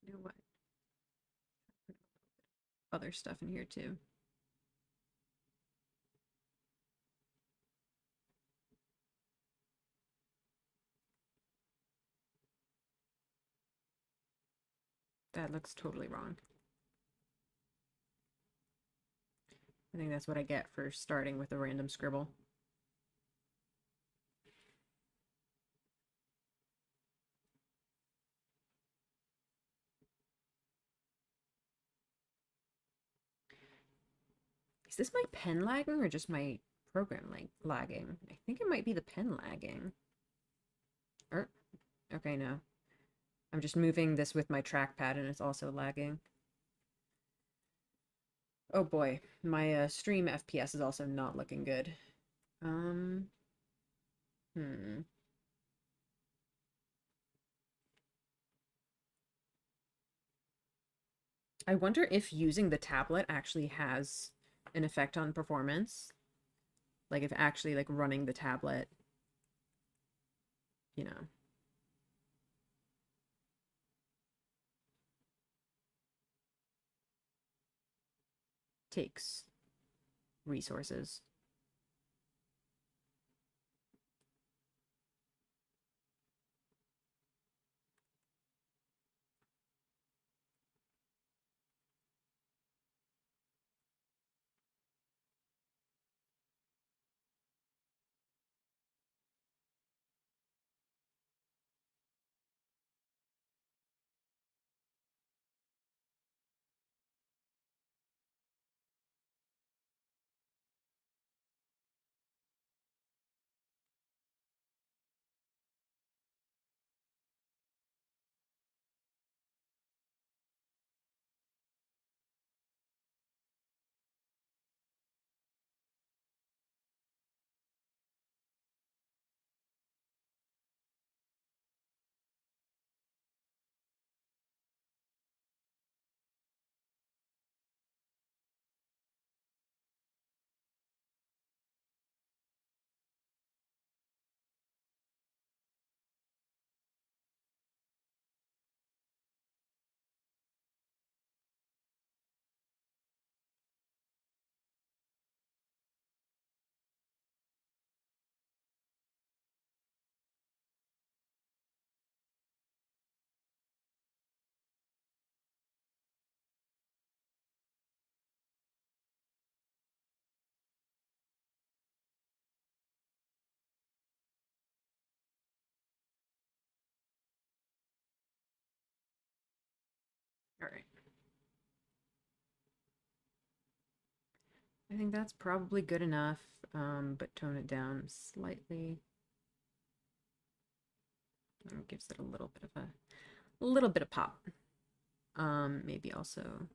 You know what? Put other stuff in here too. That looks totally wrong. I think that's what I get for starting with a random scribble. Is this my pen lagging or just my program lagging? I think it might be the pen lagging. Or, okay, no. I'm just moving this with my trackpad and it's also lagging. Oh boy, my stream FPS is also not looking good. Um, hmm. I wonder if using the tablet actually has an effect on performance. Like if actually like running the tablet, you know, takes resources. All right. I think that's probably good enough, but tone it down slightly. It gives it a little bit of pop. Maybe also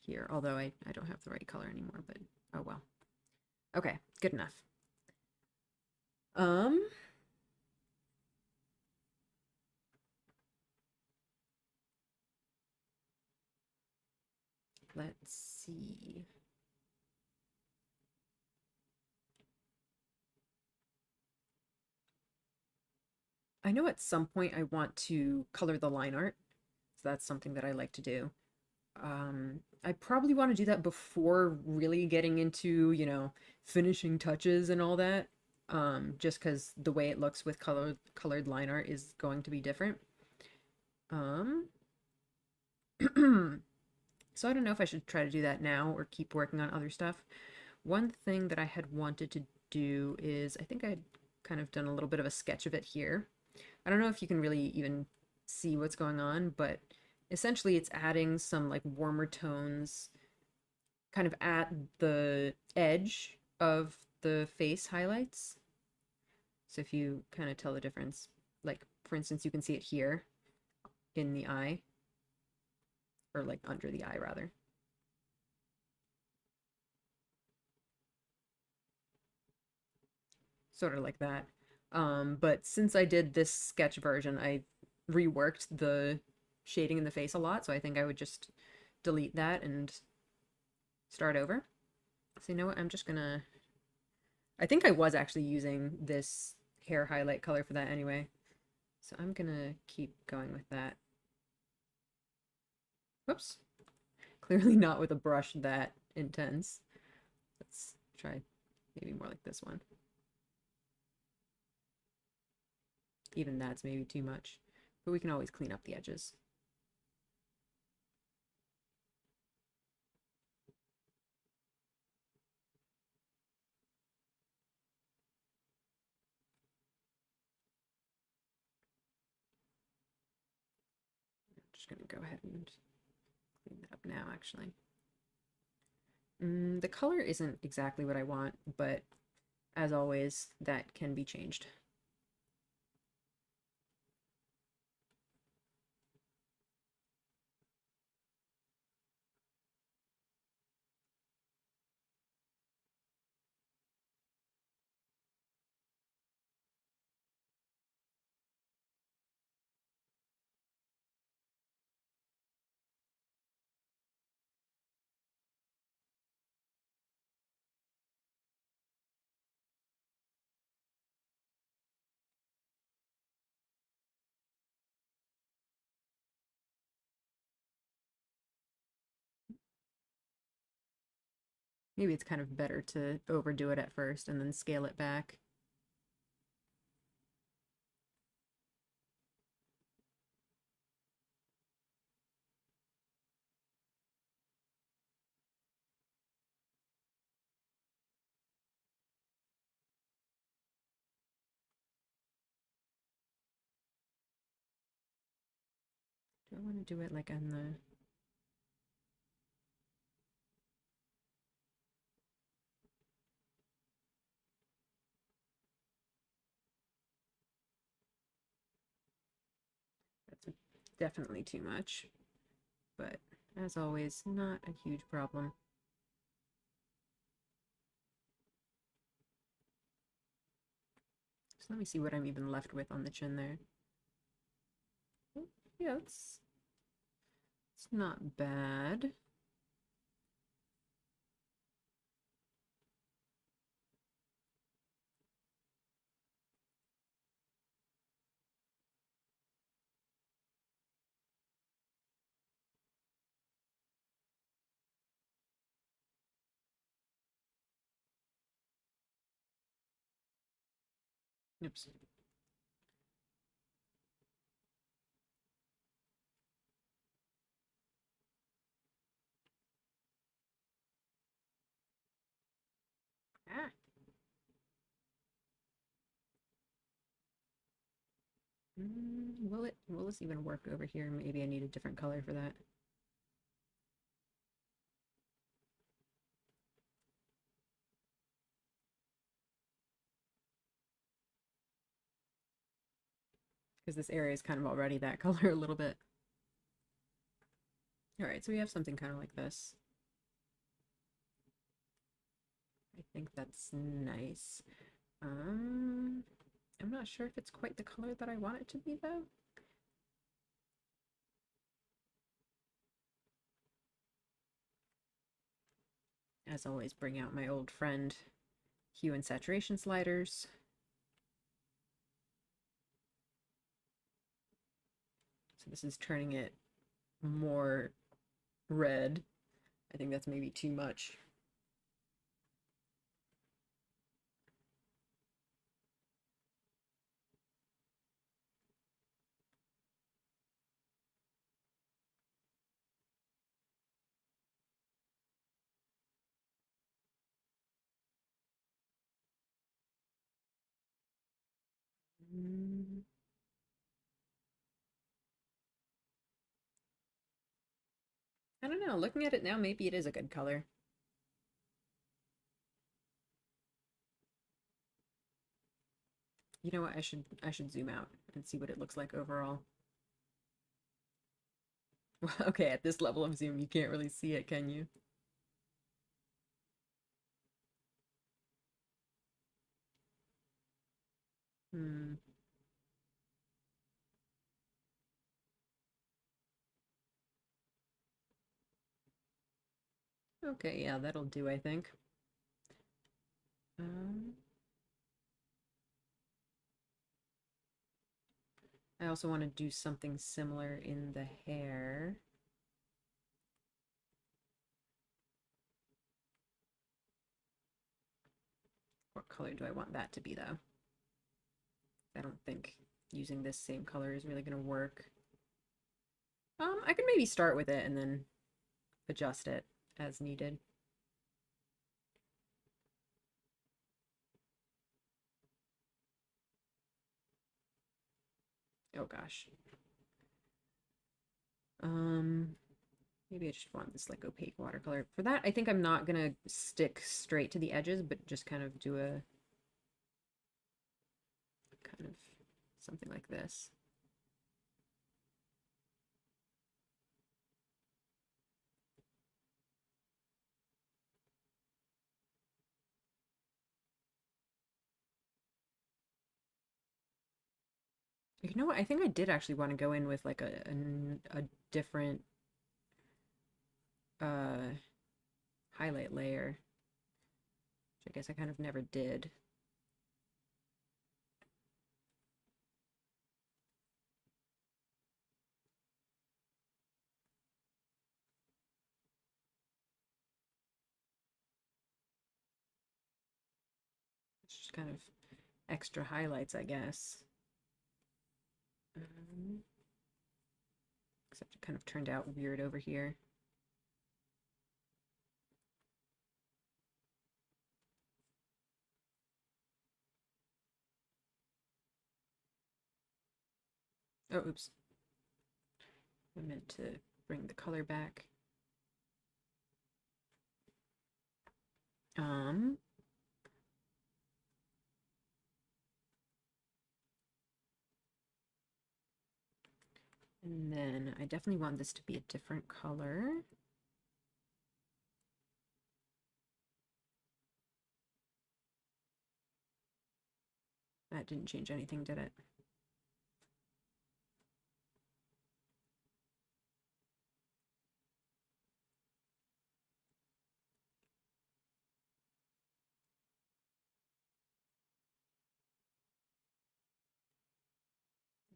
here, although I don't have the right color anymore, but oh well. Okay, good enough. Um, let's see. I know at some point I want to color the line art, so that's something that I like to do. I probably want to do that before really getting into, finishing touches and all that. Just because the way it looks with colored line art is going to be different. Um, so I don't know if I should try to do that now or keep working on other stuff. One thing that I had wanted to do is I think I'd kind of done a little bit of a sketch of it here. I don't know if you can really even see what's going on, but essentially it's adding some like warmer tones kind of at the edge of the face highlights. So if you kind of tell the difference, like for instance, you can see it here in the eye, or like under the eye rather. Sort of like that. But since I did this sketch version, I reworked the shading in the face a lot, so I think I would just delete that and start over. So you know what? I'm just gonna. I think I was actually using this hair highlight color for that anyway. So I'm gonna keep going with that. Whoops. Clearly not with a brush that intense. Let's try maybe more like this one. Even that's maybe too much, but we can always clean up the edges. I'm just gonna go ahead and clean that up now, actually. The color isn't exactly what I want, but as always, that can be changed. Maybe it's kind of better to overdo it at first and then scale it back. Do I want to do it like on the... That's definitely too much, but as always, not a huge problem. So let me see what I'm even left with on the chin there. Oh, yeah, it's not bad. Oops. Ah. Will this even work over here? Maybe I need a different color for that. Because this area is kind of already that color a little bit. Alright, so we have something kind of like this. I think that's nice. I'm not sure if it's quite the color that I want it to be, though. As always, bring out my old friend hue and saturation sliders. So this is turning it more red. I think that's maybe too much. I don't know. Looking at it now, maybe it is a good color. You know what? I should zoom out and see what it looks like overall. Okay, at this level of zoom, you can't really see it, can you? Hmm. Okay, yeah, that'll do, I think. Um, I also want to do something similar in the hair. What color do I want that to be, though? I don't think using this same color is really going to work. I could maybe start with it and then adjust it as needed. Oh gosh. Um, Maybe I just want this like opaque watercolor. For that, I think I'm not gonna stick straight to the edges, but just kind of do a kind of something like this. You know what? I think I did actually want to go in with like a different uh highlight layer, which I guess I kind of never did. Just kind of extra highlights, I guess. Except it kind of turned out weird over here. Oh, oops. I meant to bring the color back. And then I definitely want this to be a different color. That didn't change anything, did it?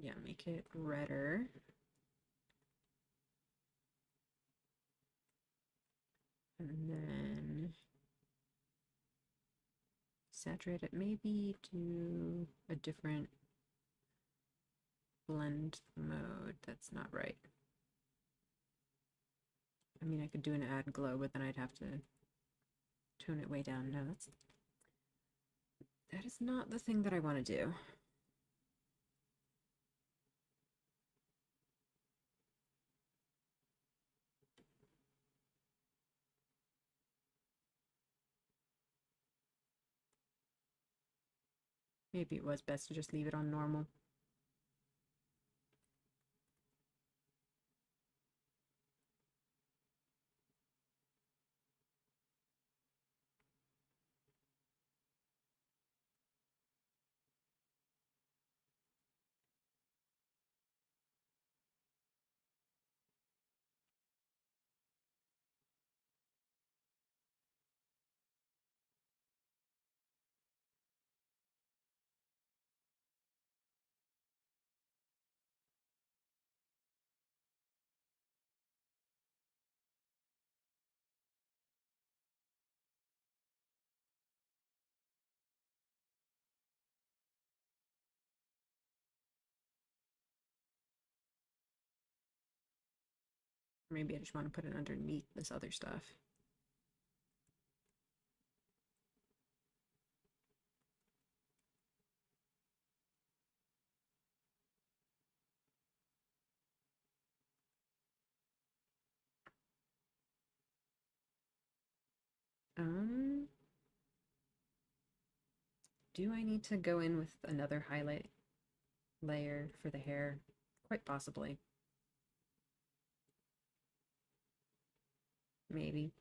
Yeah, make it redder. And then saturate it, maybe do a different blend mode. That's not right. I mean, I could do an add glow, but then I'd have to tone it way down. No, that is not the thing that I want to do. Maybe it was best to just leave it on normal. Maybe I just want to put it underneath this other stuff. Do I need to go in with another highlight layer for the hair? Quite possibly. Maybe.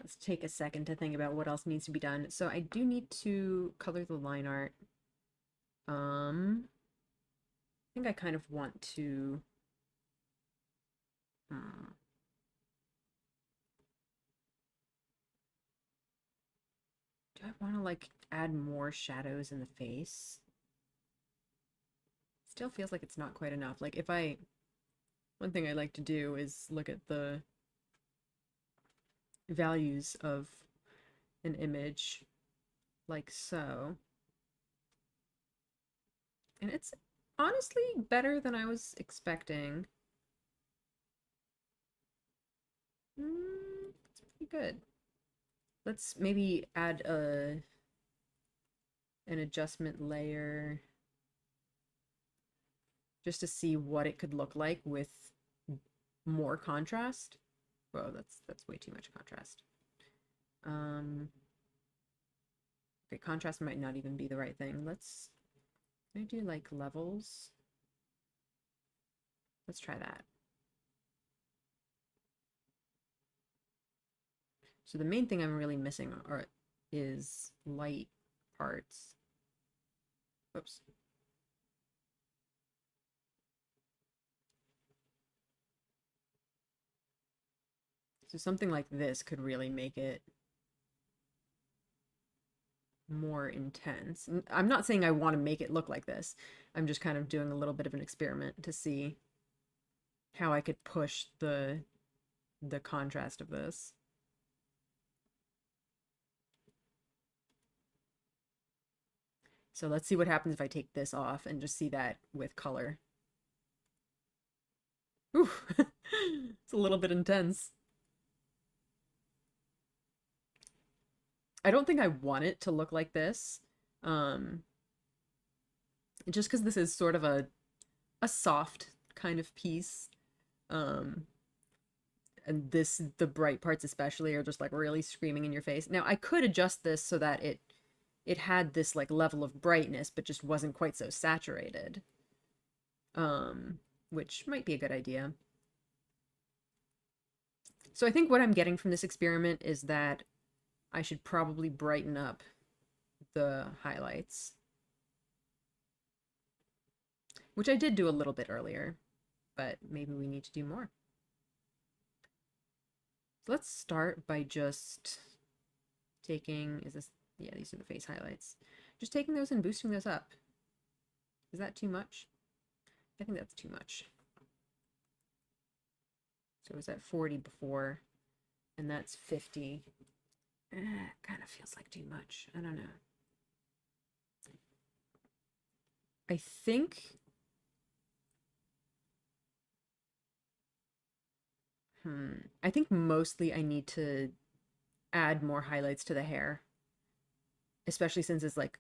Let's take a second to think about what else needs to be done. So I do need to color the line art. I think I kind of want to do I want to like add more shadows in the face? Still feels like it's not quite enough. Like if I, one thing I like to do is look at the values of an image like so. And it's honestly better than I was expecting. It's pretty good. Let's maybe add an adjustment layer just to see what it could look like with more contrast. Whoa, that's way too much contrast. Okay, contrast might not even be the right thing. Let's do like levels. Let's try that. So the main thing I'm really missing is light parts. Oops. So something like this could really make it more intense. I'm not saying I want to make it look like this. I'm just kind of doing a little bit of an experiment to see how I could push the contrast of this. So let's see what happens if I take this off and just see that with color. Ooh, it's a little bit intense. I don't think I want it to look like this. Um, just because this is sort of a soft kind of piece. Um, and the bright parts especially are just like really screaming in your face. Now I could adjust this so that it had this like level of brightness, but just wasn't quite so saturated. Which might be a good idea. So I think what I'm getting from this experiment is that I should probably brighten up the highlights, which I did do a little bit earlier, but maybe we need to do more. So let's start by just taking, yeah, these are the face highlights. Just taking those and boosting those up. Is that too much? I think that's too much. So it was at 40 before, and that's 50. Kind of feels like too much. I don't know. I think... I think mostly I need to add more highlights to the hair, especially since it's like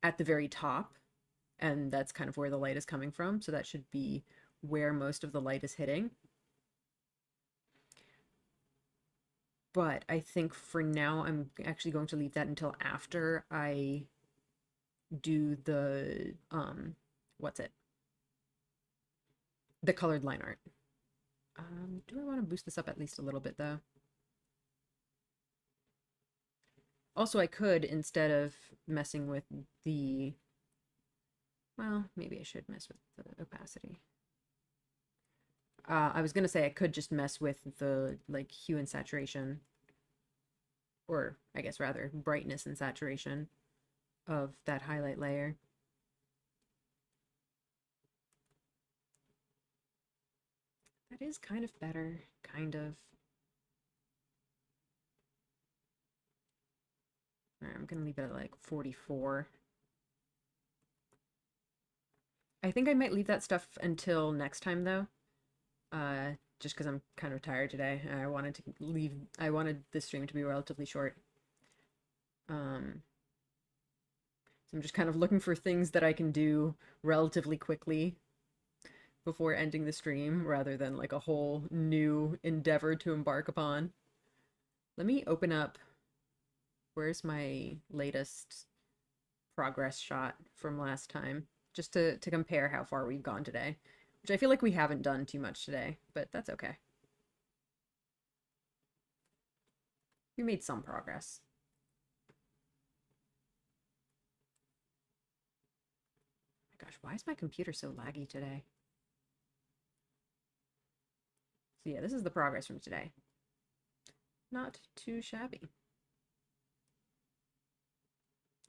at the very top, and that's kind of where the light is coming from. So that should be where most of the light is hitting. But I think for now, I'm actually going to leave that until after I do the, what's it? The colored line art. Do I want to boost this up at least a little bit though? Also, I could, instead of messing with the, well, maybe I should mess with the opacity. I was gonna say I could just mess with the like hue and saturation, or I guess rather brightness and saturation of that highlight layer. That is kind of better, kind of. All right, I'm gonna leave it at like 44. I think I might leave that stuff until next time though. Just because I'm kind of tired today. I wanted this stream to be relatively short. So I'm just kind of looking for things that I can do relatively quickly before ending the stream, rather than like a whole new endeavor to embark upon. Let me open up, where's my latest progress shot from last time, just to compare how far we've gone today. Which I feel like we haven't done too much today, but that's okay. We made some progress. Oh my gosh, why is my computer so laggy today? So yeah, this is the progress from today. Not too shabby.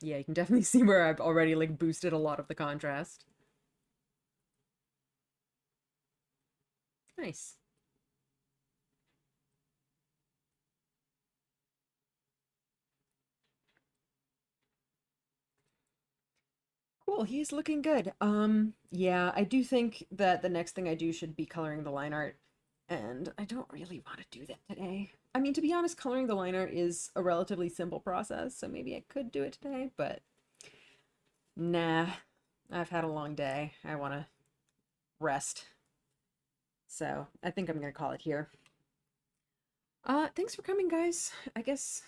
Yeah, you can definitely see where I've already like boosted a lot of the contrast. Nice. Cool, he's looking good. Yeah, I do think that the next thing I do should be coloring the line art, and I don't really want to do that today. I mean, to be honest, coloring the line art is a relatively simple process, so maybe I could do it today, but nah, I've had a long day. I want to rest. So I think I'm gonna call it here. Thanks for coming, guys. I guess,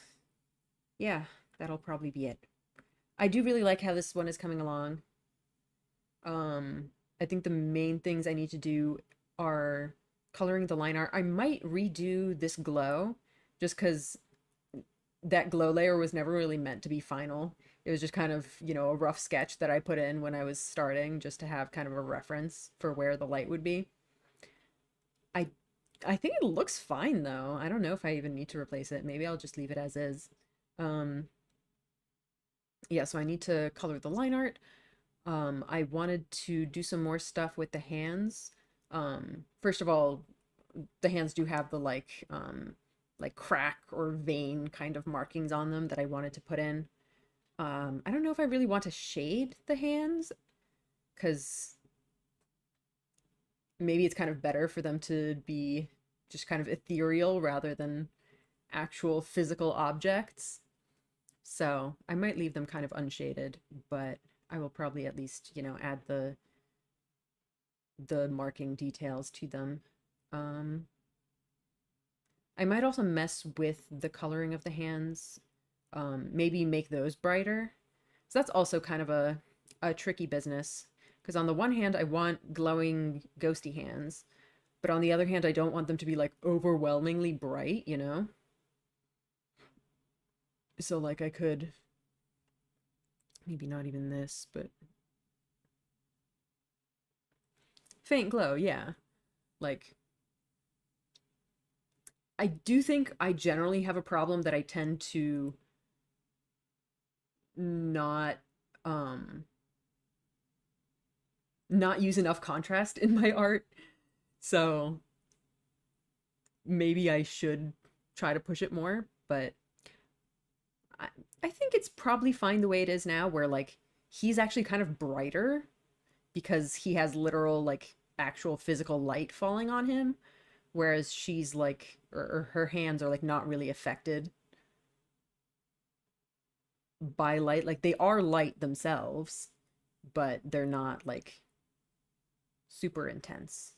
yeah, that'll probably be it. I do really like how this one is coming along. I think the main things I need to do are coloring the line art. I might redo this glow, just because that glow layer was never really meant to be final. It was just kind of, you know, a rough sketch that I put in when I was starting, just to have kind of a reference for where the light would be. I I think it looks fine though. I don't know if I even need to replace it. Maybe I'll just leave it as is. Um, yeah, so I need to color the line art. I wanted to do some more stuff with the hands. First of all, the hands do have the like crack or vein kind of markings on them that I wanted to put in. I don't know if I really want to shade the hands because maybe it's kind of better for them to be just kind of ethereal rather than actual physical objects. So I might leave them kind of unshaded, but I will probably at least, add the marking details to them. Um, I might also mess with the coloring of the hands. Maybe make those brighter. So that's also kind of a tricky business. Because on the one hand, I want glowing, ghosty hands. But on the other hand, I don't want them to be like overwhelmingly bright, you know? So like I could, maybe not even this, but faint glow, yeah. Like I do think I generally have a problem that I tend to not um not use enough contrast in my art. So maybe I should try to push it more, but I, I think it's probably fine the way it is now, where like he's actually kind of brighter because he has literal like actual physical light falling on him, whereas she's like, or her hands are like not really affected by light. Like they are light themselves, but they're not like super intense.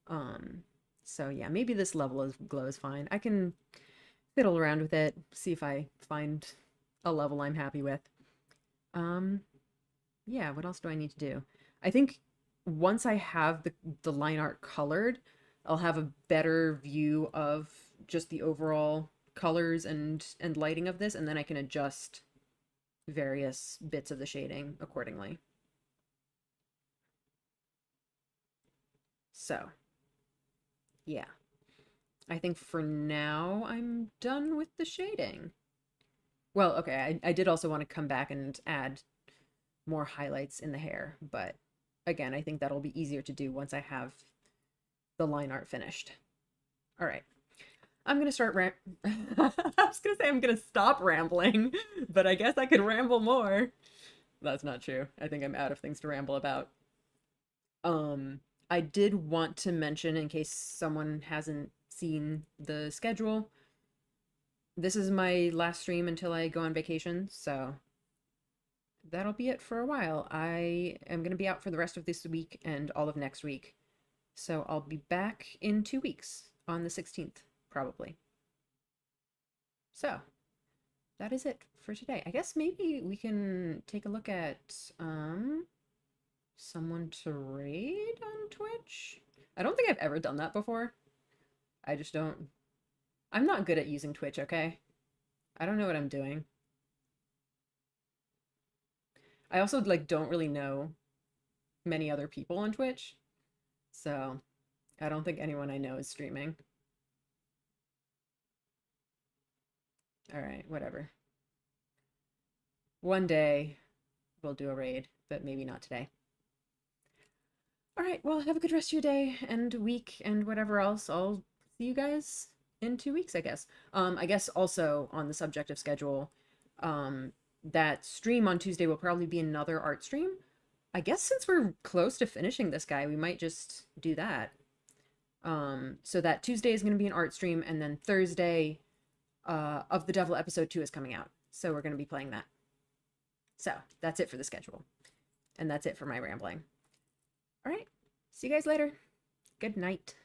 Um, so yeah, maybe this level of glow is fine. I can fiddle around with it, see if I find a level I'm happy with. Um, yeah, what else do I need to do? I think once I have the line art colored, I'll have a better view of just the overall colors and lighting of this, and then I can adjust various bits of the shading accordingly. So, yeah. I think for now I'm done with the shading. Well, okay, I did also want to come back and add more highlights in the hair, but again, I think that'll be easier to do once I have the line art finished. All right. I'm gonna start I was gonna say I'm gonna stop rambling, but I guess I could ramble more. That's not true. I think I'm out of things to ramble about. Um, I did want to mention, in case someone hasn't seen the schedule, this is my last stream until I go on vacation, so that'll be it for a while. I am going to be out for the rest of this week and all of next week. So I'll be back in 2 weeks on the 16th, probably. So that is it for today. I guess maybe we can take a look at someone to raid on Twitch. I don't think I've ever done that before. I just don't. I'm not good at using Twitch, okay? I don't know what I'm doing. I also like don't really know many other people on Twitch. So, I don't think anyone I know is streaming. All right, whatever. One day we'll do a raid, but maybe not today. All right, well, have a good rest of your day and week and whatever else. I'll see you guys in 2 weeks, I guess. I guess also on the subject of schedule, that stream on Tuesday will probably be another art stream. I guess since we're close to finishing this guy, we might just do that. So that Tuesday is going to be an art stream, and then Thursday, of the Devil episode 2 is coming out. So we're going to be playing that. So that's it for the schedule. And that's it for my rambling. All right. See you guys later. Good night.